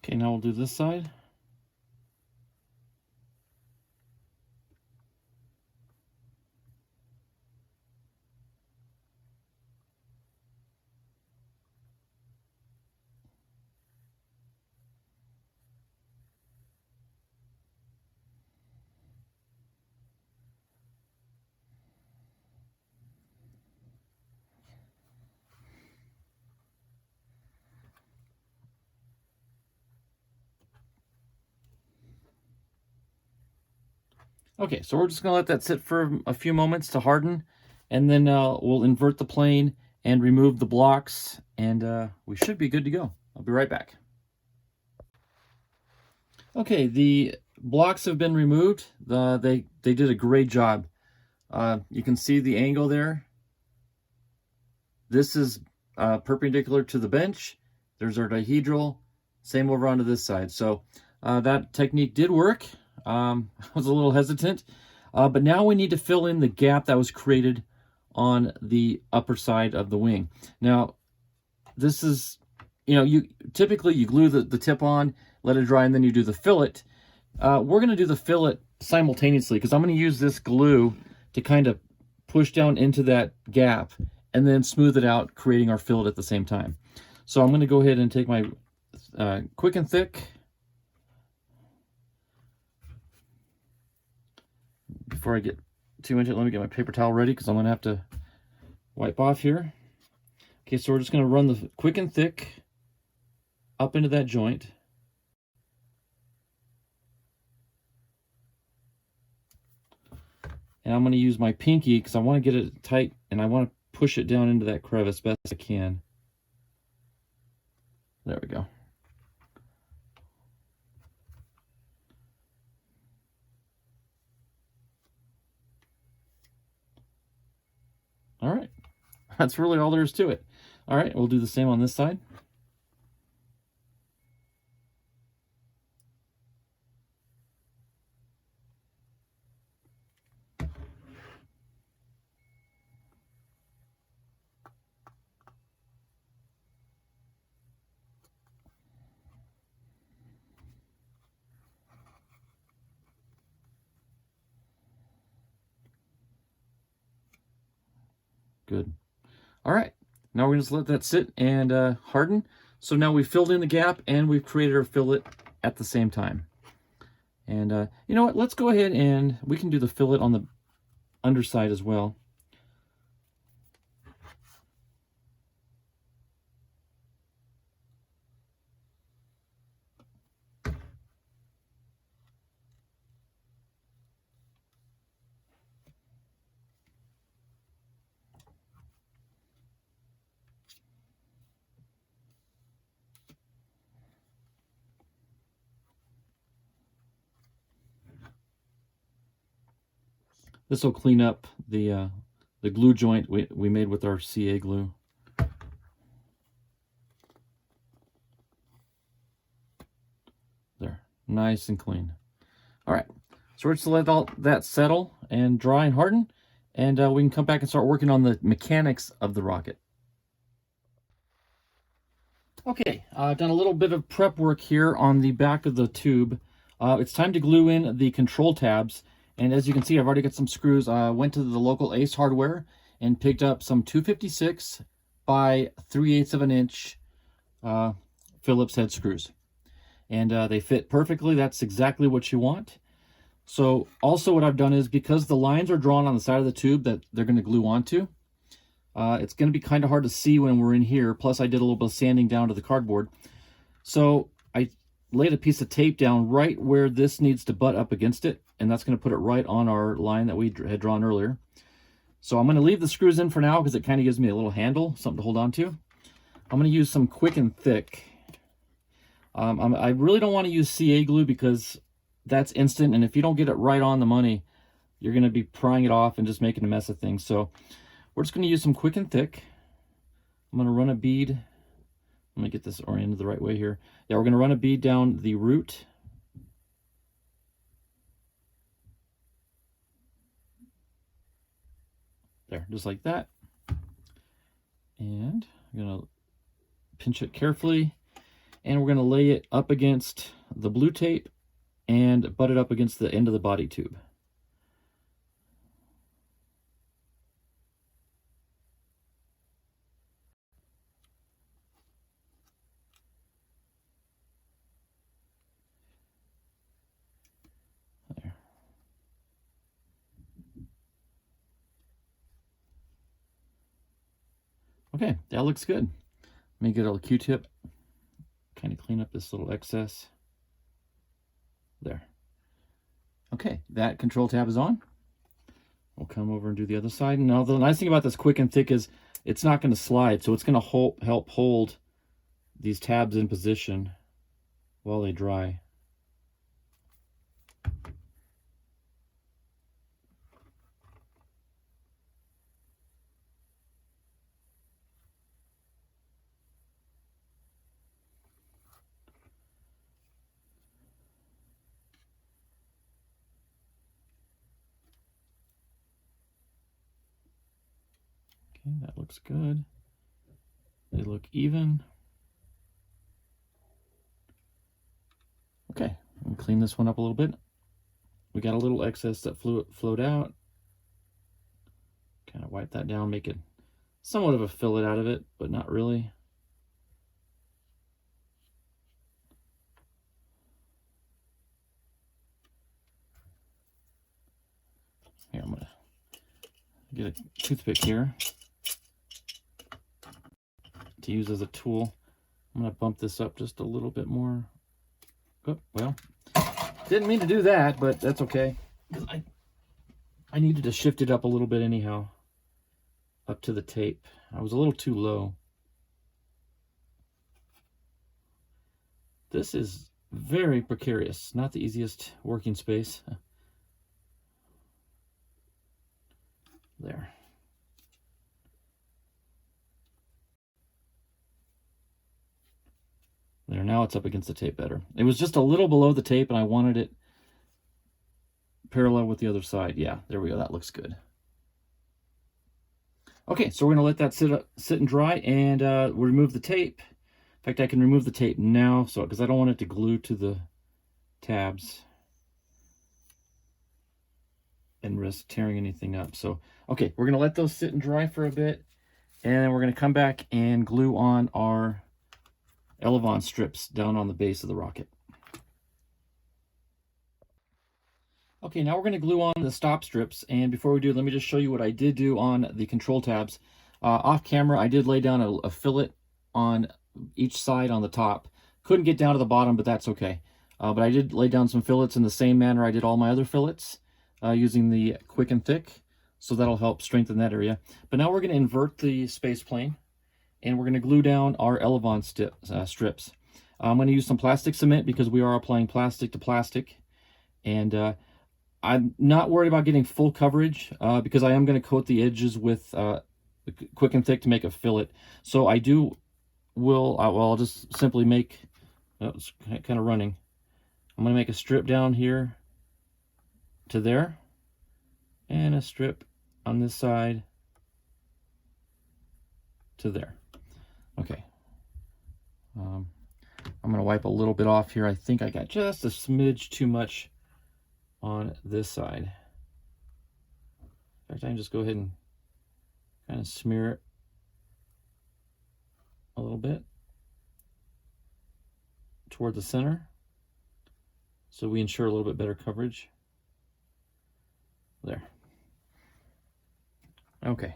Okay, now we'll do this side. Okay, so we're just going to let that sit for a few moments to harden, and then we'll invert the plane and remove the blocks, and we should be good to go. I'll be right back. Okay, the blocks have been removed. They did a great job. You can see the angle there. This is perpendicular to the bench. There's our dihedral. Same over onto this side. So that technique did work. I was a little hesitant. But now we need to fill in the gap that was created on the upper side of the wing. Now, this is, you typically you glue the tip on, let it dry, and then you do the fillet. We're going to do the fillet simultaneously because I'm going to use this glue to kind of push down into that gap and then smooth it out, creating our fillet at the same time. So I'm going to go ahead and take my quick and thick. Before I get too into it, let me get my paper towel ready because I'm going to have to wipe off here. Okay, so we're just going to run the quick and thick up into that joint. And I'm going to use my pinky because I want to get it tight and I want to push it down into that crevice best as I can. There we go. All right. That's really all there is to it. All right, we'll do the same on this side. Good. All right, now we're going to just let that sit and harden. So now we've filled in the gap and we've created our fillet at the same time. And you know what? Let's go ahead and we can do the fillet on the underside as well. This will clean up the glue joint we made with our CA glue. There, nice and clean. All right, so we're just let all that settle and dry and harden, and we can come back and start working on the mechanics of the rocket. Okay, I've done a little bit of prep work here on the back of the tube. It's time to glue in the control tabs. And as you can see, I've already got some screws. I went to the local Ace Hardware and picked up some 256 by 3/8 of an inch Phillips head screws. And they fit perfectly. That's exactly what you want. So also what I've done is, because the lines are drawn on the side of the tube that they're going to glue onto, it's going to be kind of hard to see when we're in here. Plus, I did a little bit of sanding down to the cardboard. So I laid a piece of tape down right where this needs to butt up against it, and that's going to put it right on our line that we had drawn earlier. So I'm going to leave the screws in for now because it kind of gives me a little handle, something to hold on to. I'm going to use some quick and thick. I really don't want to use CA glue because that's instant, and if you don't get it right on the money, you're going to be prying it off and just making a mess of things. So we're just going to use some quick and thick. I'm going to run a bead. Let me get this oriented the right way here. Yeah, we're going to run a bead down the root. There, just like that. And I'm going to pinch it carefully. and we're going to lay it up against the blue tape and butt it up against the end of the body tube. There. Okay, that looks good. Let me get a Q-tip, kind of clean up this little excess. There. Okay, that control tab is on. We'll come over and do the other side. Now, the nice thing about this quick and thick is it's not going to slide, so it's going to help hold these tabs in position while they dry. Okay, that looks good. They look even. Okay, I'm gonna clean this one up a little bit. We got a little excess that flowed out. Kind of wipe that down, make it somewhat of a fillet out of it, but not really. Here, I'm gonna get a toothpick here to use as a tool. I'm gonna bump this up just a little bit more. Oh, well, didn't mean to do that, but that's okay. Because I needed to shift it up a little bit anyhow, up to the tape. I was a little too low. This is very precarious, not the easiest working space. There. There, now it's up against the tape better. It was just a little below the tape and I wanted it parallel with the other side. Yeah, there we go. That looks good. Okay, so we're going to let that sit and dry, and we'll remove the tape. In fact, I can remove the tape now, so because I don't want it to glue to the tabs and risk tearing anything up. So, okay, we're going to let those sit and dry for a bit, and then we're going to come back and glue on our Elevon strips down on the base of the rocket. Okay, now we're going to glue on the stop strips, and before we do, let me just show you what I did do on the control tabs. Off camera, I did lay down a fillet on each side on the top. Couldn't get down to the bottom, but that's okay. But I did lay down some fillets in the same manner I did all my other fillets, using the quick and thick, so that'll help strengthen that area. But now we're going to invert the space plane, and we're going to glue down our Elevon strips. I'm going to use some plastic cement because we are applying plastic to plastic, and I'm not worried about getting full coverage because I am going to coat the edges with quick and thick to make a fillet. So I'll just simply make, oh, it's kind of running. I'm going to make a strip down here to there, and a strip on this side to there. Okay. I'm going to wipe a little bit off here. I think I got just a smidge too much on this side. In fact, I can just go ahead and kind of smear it a little bit toward the center so we ensure a little bit better coverage. There. Okay.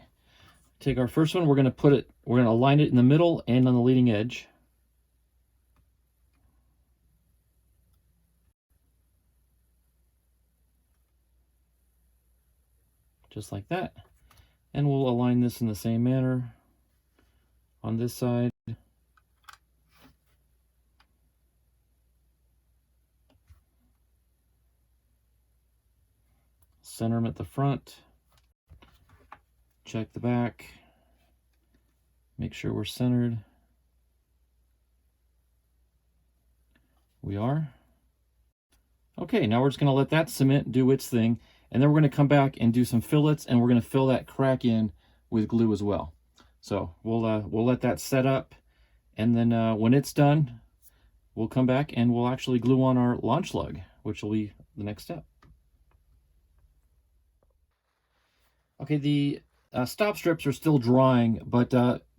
Take our first one, we're going to align it in the middle and on the leading edge. Just like that. And we'll align this in the same manner on this side. Center them at the front. Check the back. Make sure we're centered. We are. Okay, now we're just going to let that cement do its thing. And then we're going to come back and do some fillets, and we're going to fill that crack in with glue as well. So we'll let that set up, and then when it's done, we'll come back and we'll actually glue on our launch lug, which will be the next step. Okay, the stop strips are still drying, but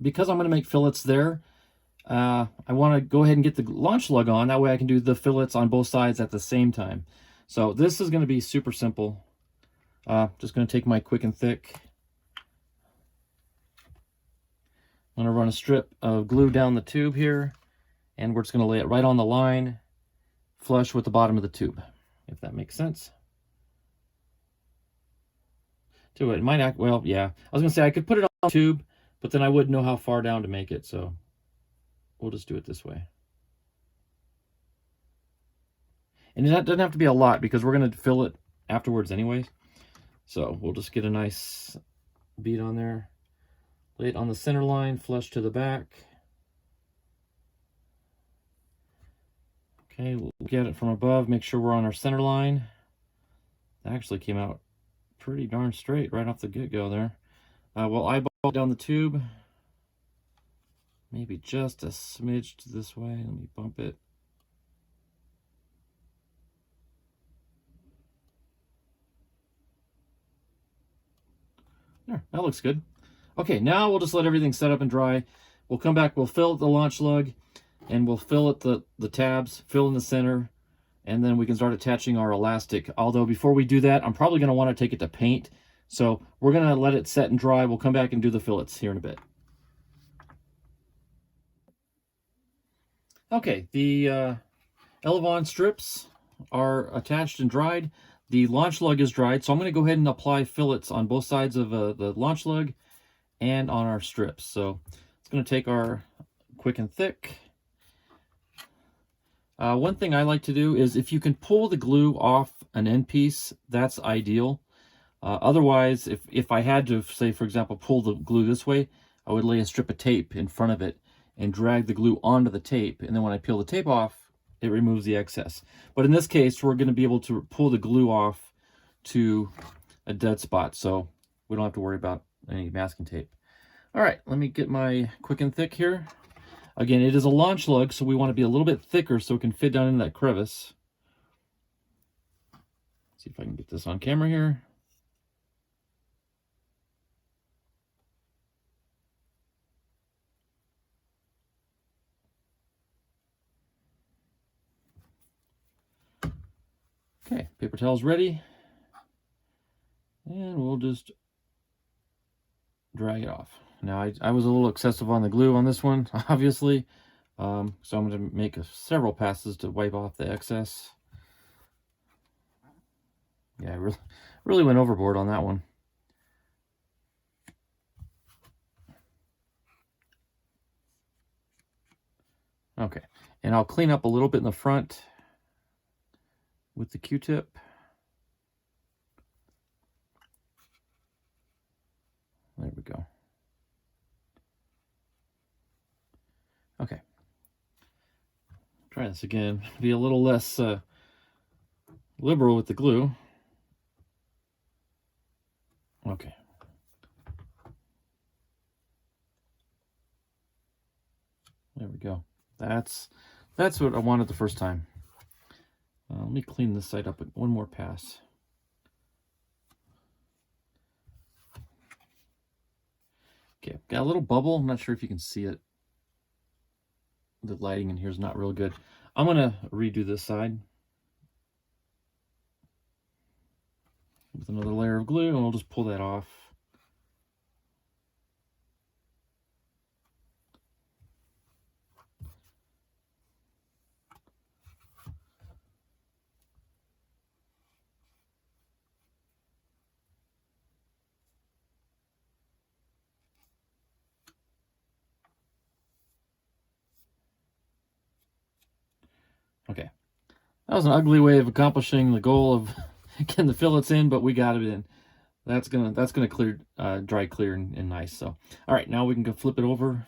because I'm going to make fillets there, I want to go ahead and get the launch lug on. That way I can do the fillets on both sides at the same time. So this is going to be super simple. Just going to take my quick and thick. I'm going to run a strip of glue down the tube here, and we're just going to lay it right on the line, flush with the bottom of the tube, if that makes sense. It might act, well, yeah. I was going to say I could put it on the tube, but then I wouldn't know how far down to make it, so we'll just do it this way. And it doesn't have to be a lot because we're going to fill it afterwards anyways. So we'll just get a nice bead on there. Lay it on the center line, flush to the back. Okay, we'll get it from above, make sure we're on our center line. That actually came out pretty darn straight right off the get-go there. We'll eyeball down the tube. Maybe just a smidge this way. Let me bump it. There, that looks good. Okay, now we'll just let everything set up and dry. We'll come back, we'll fill the launch lug, and we'll fill it the tabs, fill in the center, and then we can start attaching our elastic. Although before we do that, I'm probably going to want to take it to paint. So we're going to let it set and dry. We'll come back and do the fillets here in a bit. Okay, the Elevon strips are attached and dried. The launch lug is dried, so I'm going to go ahead and apply fillets on both sides of the launch lug and on our strips. So it's going to take our quick and thick. One thing I like to do is if you can pull the glue off an end piece, that's ideal. Otherwise, if I had to, say, for example, pull the glue this way, I would lay a strip of tape in front of it and drag the glue onto the tape. And then when I peel the tape off, it removes the excess. But in this case, we're going to be able to pull the glue off to a dead spot, so we don't have to worry about any masking tape. All right, let me get my quick and thick here. Again, it is a launch lug, so we want to be a little bit thicker so it can fit down into that crevice. Let's see if I can get this on camera here. Okay, paper towel's ready. And we'll just drag it off. Now, I was a little excessive on the glue on this one, obviously. So I'm going to make several passes to wipe off the excess. Yeah, I really went overboard on that one. Okay, and I'll clean up a little bit in the front with the Q-tip. There we go. Okay. Try this again. Be a little less liberal with the glue. Okay. There we go. That's what I wanted the first time. Let me clean this side up with one more pass. Okay, got a little bubble. I'm not sure if you can see it. The lighting in here is not real good. I'm going to redo this side with another layer of glue, and we'll just pull that off. Okay, that was an ugly way of accomplishing the goal of getting the fillets in, but we got it in. That's gonna clear, dry clear and nice. So, all right, now we can go flip it over.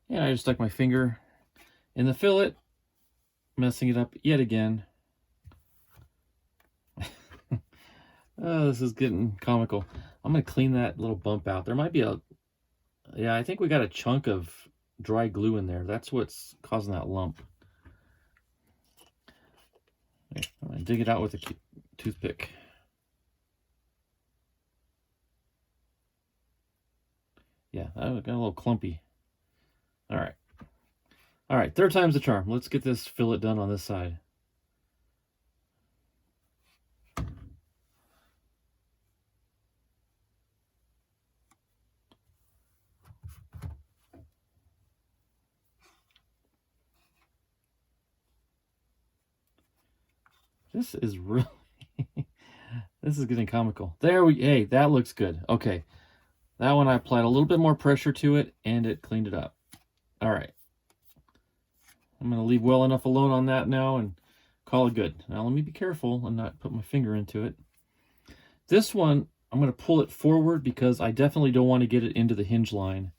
And I just stuck my finger in the fillet, messing it up yet again. Oh, this is getting comical. I'm gonna clean that little bump out. There might be yeah, I think we got a chunk of dry glue in there. That's what's causing that lump. Okay, I'm going to dig it out with a toothpick. Yeah, that got a little clumpy. All right. All right, third time's the charm. Let's get this fillet done on this side. This is really, this is getting comical. Hey, that looks good. Okay, that one I applied a little bit more pressure to it and it cleaned it up. All right. I'm going to leave well enough alone on that now and call it good. Now let me be careful and not put my finger into it. This one, I'm going to pull it forward because I definitely don't want to get it into the hinge line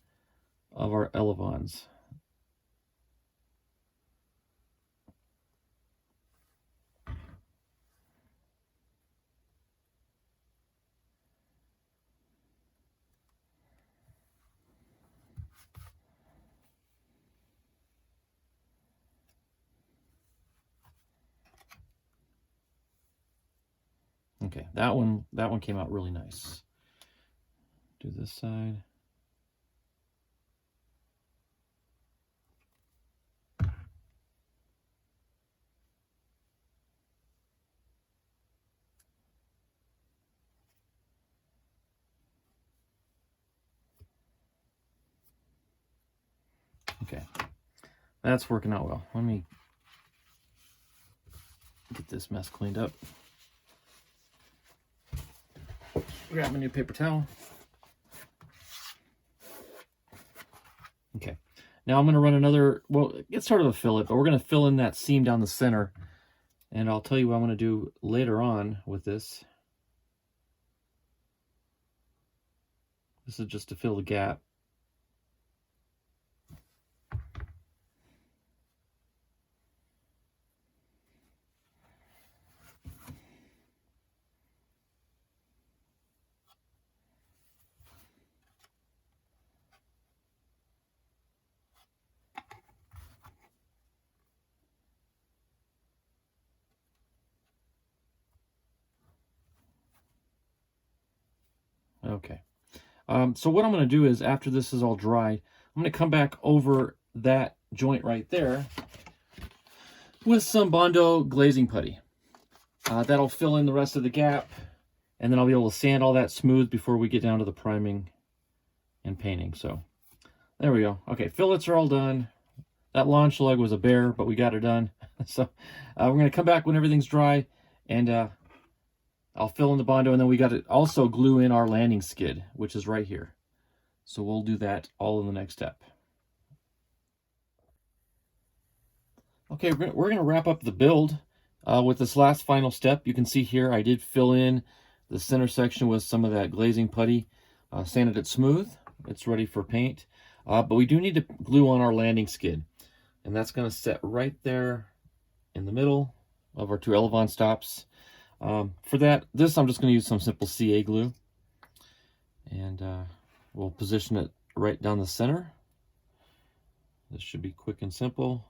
of our elevons. Okay, that one came out really nice. Do this side. Okay, that's working out well. Let me get this mess cleaned up. Grab a new paper towel. Okay, now I'm going to run another, well, it's sort of a fillet, but we're going to fill in that seam down the center. And I'll tell you what I'm going to do later on with this. This is just to fill the gap. Okay. So what I'm going to do is, after this is all dry, I'm going to come back over that joint right there with some Bondo glazing putty. That'll fill in the rest of the gap, and then I'll be able to sand all that smooth before we get down to the priming and painting. So there we go. Okay, fillets are all done. That launch lug was a bear, but we got it done. So we're going to come back when everything's dry, and I'll fill in the Bondo, and then we got to also glue in our landing skid, which is right here. So we'll do that all in the next step. Okay, we're going to wrap up the build with this last final step. You can see here I did fill in the center section with some of that glazing putty, sanded it smooth. It's ready for paint. But we do need to glue on our landing skid. And that's going to set right there in the middle of our two elevon stops. For that, I'm just going to use some simple CA glue. And we'll position it right down the center. This should be quick and simple.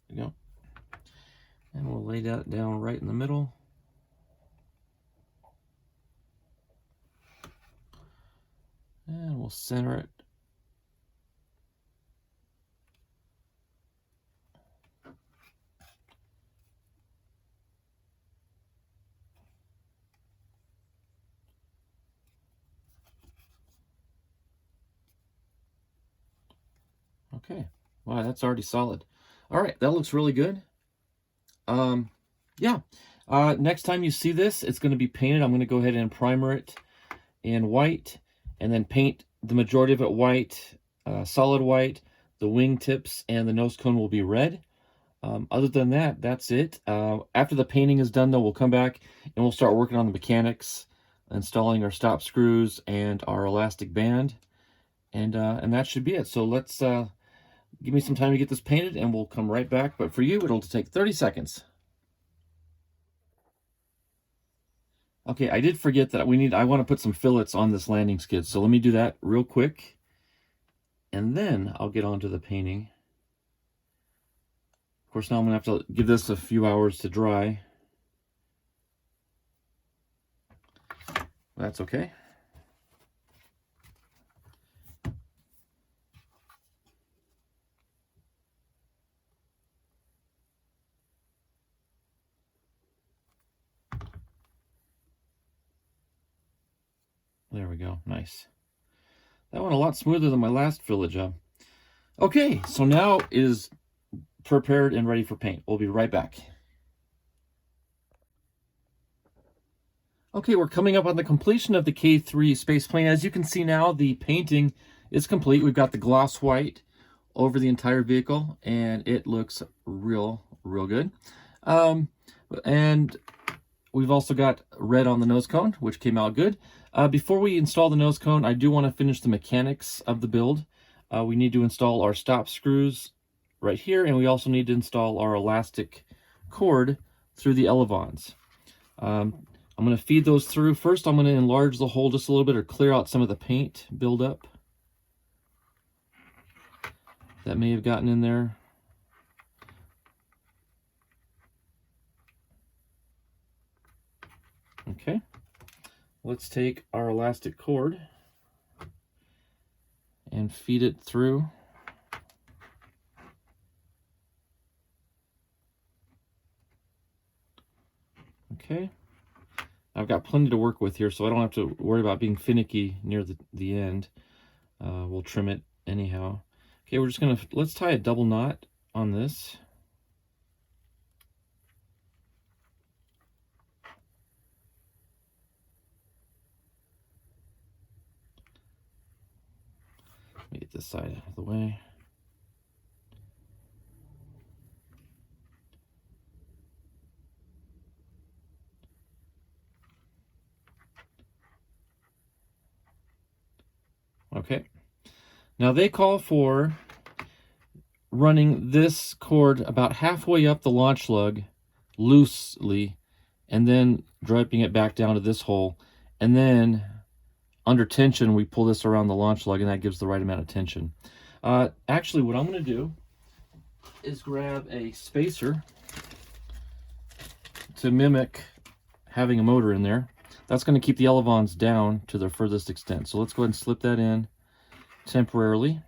There you go. And we'll lay that down right in the middle. And we'll center it. Okay, wow, that's already solid. All right, that looks really good. Yeah, next time you see this, it's going to be painted. I'm going to go ahead and primer it in white, and then paint the majority of it white, solid white. The wing tips and the nose cone will be red. Other than that, that's it. After the painting is done, though, we'll come back and we'll start working on the mechanics, installing our stop screws and our elastic band, and that should be it. So let's give me some time to get this painted, and we'll come right back. But for you, it'll take 30 seconds. Okay, I did forget that I want to put some fillets on this landing skid. So let me do that real quick. And then I'll get on to the painting. Of course, now I'm going to have to give this a few hours to dry. That's okay. There we go. Nice. That went a lot smoother than my last fillet job. Okay, so now it is prepared and ready for paint. We'll be right back. Okay, we're coming up on the completion of the K-3 space plane. As you can see now, the painting is complete. We've got the gloss white over the entire vehicle, and it looks real good. And we've also got red on the nose cone, which came out good. Before we install the nose cone, I do want to finish the mechanics of the build. We need to install our stop screws right here, and we also need to install our elastic cord through the elevons. I'm going to feed those through. First, I'm going to enlarge the hole just a little bit or clear out some of the paint buildup that may have gotten in there. Okay, let's take our elastic cord and feed it through. Okay, I've got plenty to work with here, so I don't have to worry about being finicky near the end. We'll trim it anyhow. Okay, we're just let's tie a double knot on this. Let me get this side out of the way. Okay, now they call for running this cord about halfway up the launch lug loosely, and then dropping it back down to this hole, and then under tension we pull this around the launch lug, and that gives the right amount of tension. Actually, what I'm going to do is grab a spacer to mimic having a motor in there. That's going to keep the elevons down to their furthest extent. So let's go ahead and slip that in temporarily.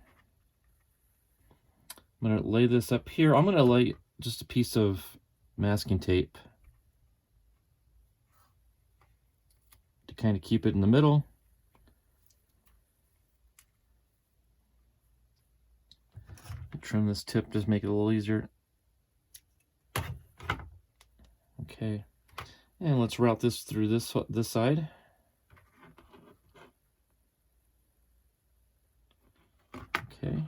I'm going to lay this up here. I'm going to lay just a piece of masking tape to kind of keep it in the middle. Trim this tip, just make it a little easier. Okay, and let's route this through this side. Okay.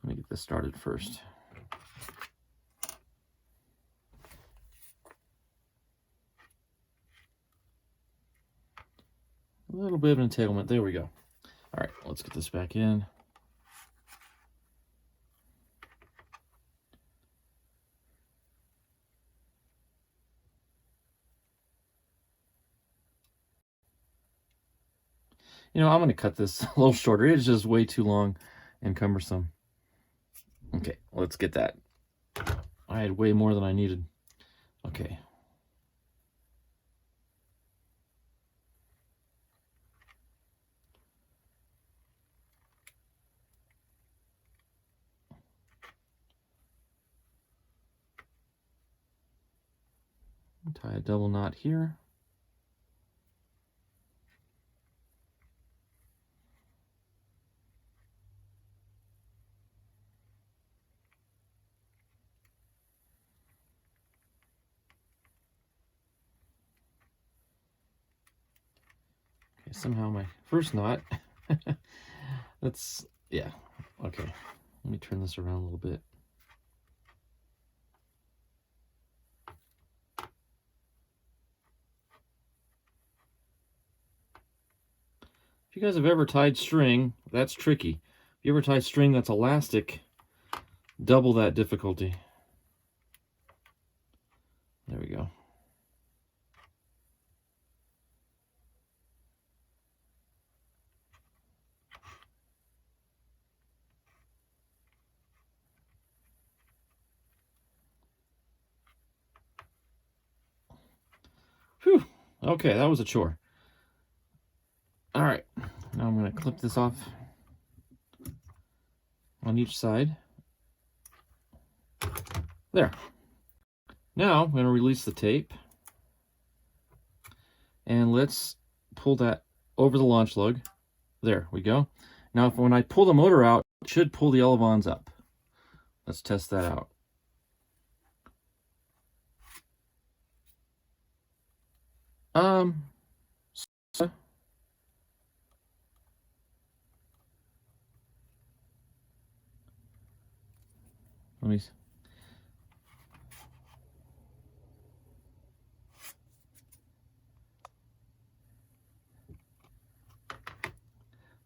Let me get this started first. A little bit of entanglement. There we go. All right, let's get this back in. You know, I'm going to cut this a little shorter. It's just way too long and cumbersome. Okay, let's get that. I had way more than I needed. Okay. Tie a double knot here. Okay, somehow my first knot, yeah, okay. Let me turn this around a little bit. If you guys have ever tied string, that's tricky. If you ever tie string that's elastic, double that difficulty. There we go. Whew. Okay, that was a chore. All right, now I'm going to clip this off on each side. There. Now I'm going to release the tape. And let's pull that over the launch lug. There we go. Now when I pull the motor out, it should pull the elevons up. Let's test that out. So let me see. I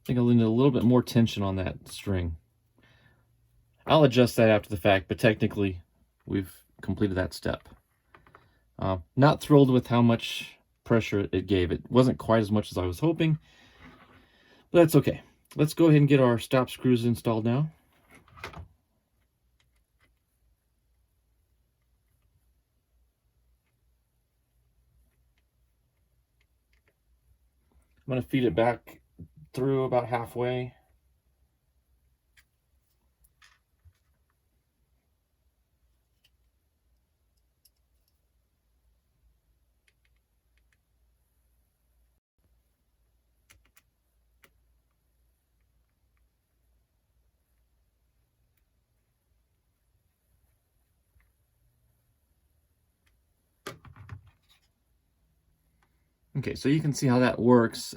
think I'll need a little bit more tension on that string. I'll adjust that after the fact, but technically we've completed that step. Not thrilled with how much pressure it gave. It wasn't quite as much as I was hoping, but that's okay. Let's go ahead and get our stop screws installed now. I'm going to feed it back through about halfway. Okay, so you can see how that works.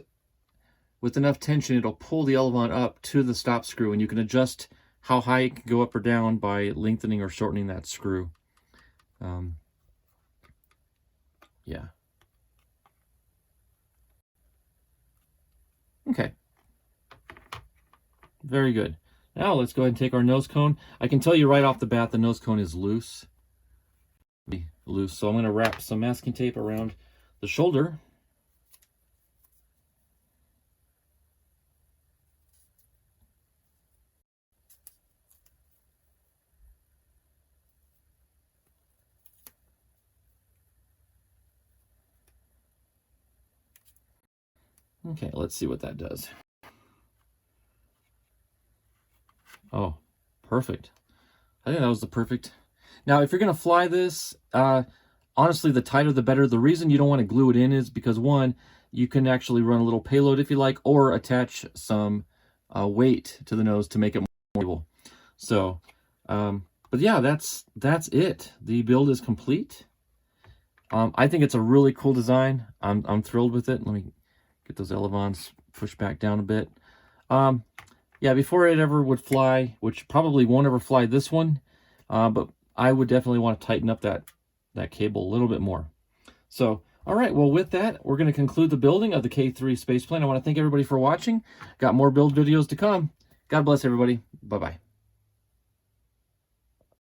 With enough tension, it'll pull the elevon up to the stop screw, and you can adjust how high it can go up or down by lengthening or shortening that screw. Yeah. Okay. Very good. Now let's go ahead and take our nose cone. I can tell you right off the bat the nose cone is loose. So I'm going to wrap some masking tape around the shoulder. Okay, let's see what that does. Oh, perfect. I think that was the perfect. Now, if you're going to fly this, honestly, the tighter the better. The reason you don't want to glue it in is because, one, you can actually run a little payload if you like, or attach some weight to the nose to make it more stable. So, but yeah, that's it. The build is complete. I think it's a really cool design. I'm thrilled with it. Let me get those elevons pushed back down a bit. Yeah, before it ever would fly, which probably won't ever fly this one, but I would definitely want to tighten up that cable a little bit more. So, all right, well, with that, we're going to conclude the building of the K-3 spaceplane. I want to thank everybody for watching. Got more build videos to come. God bless everybody. Bye-bye.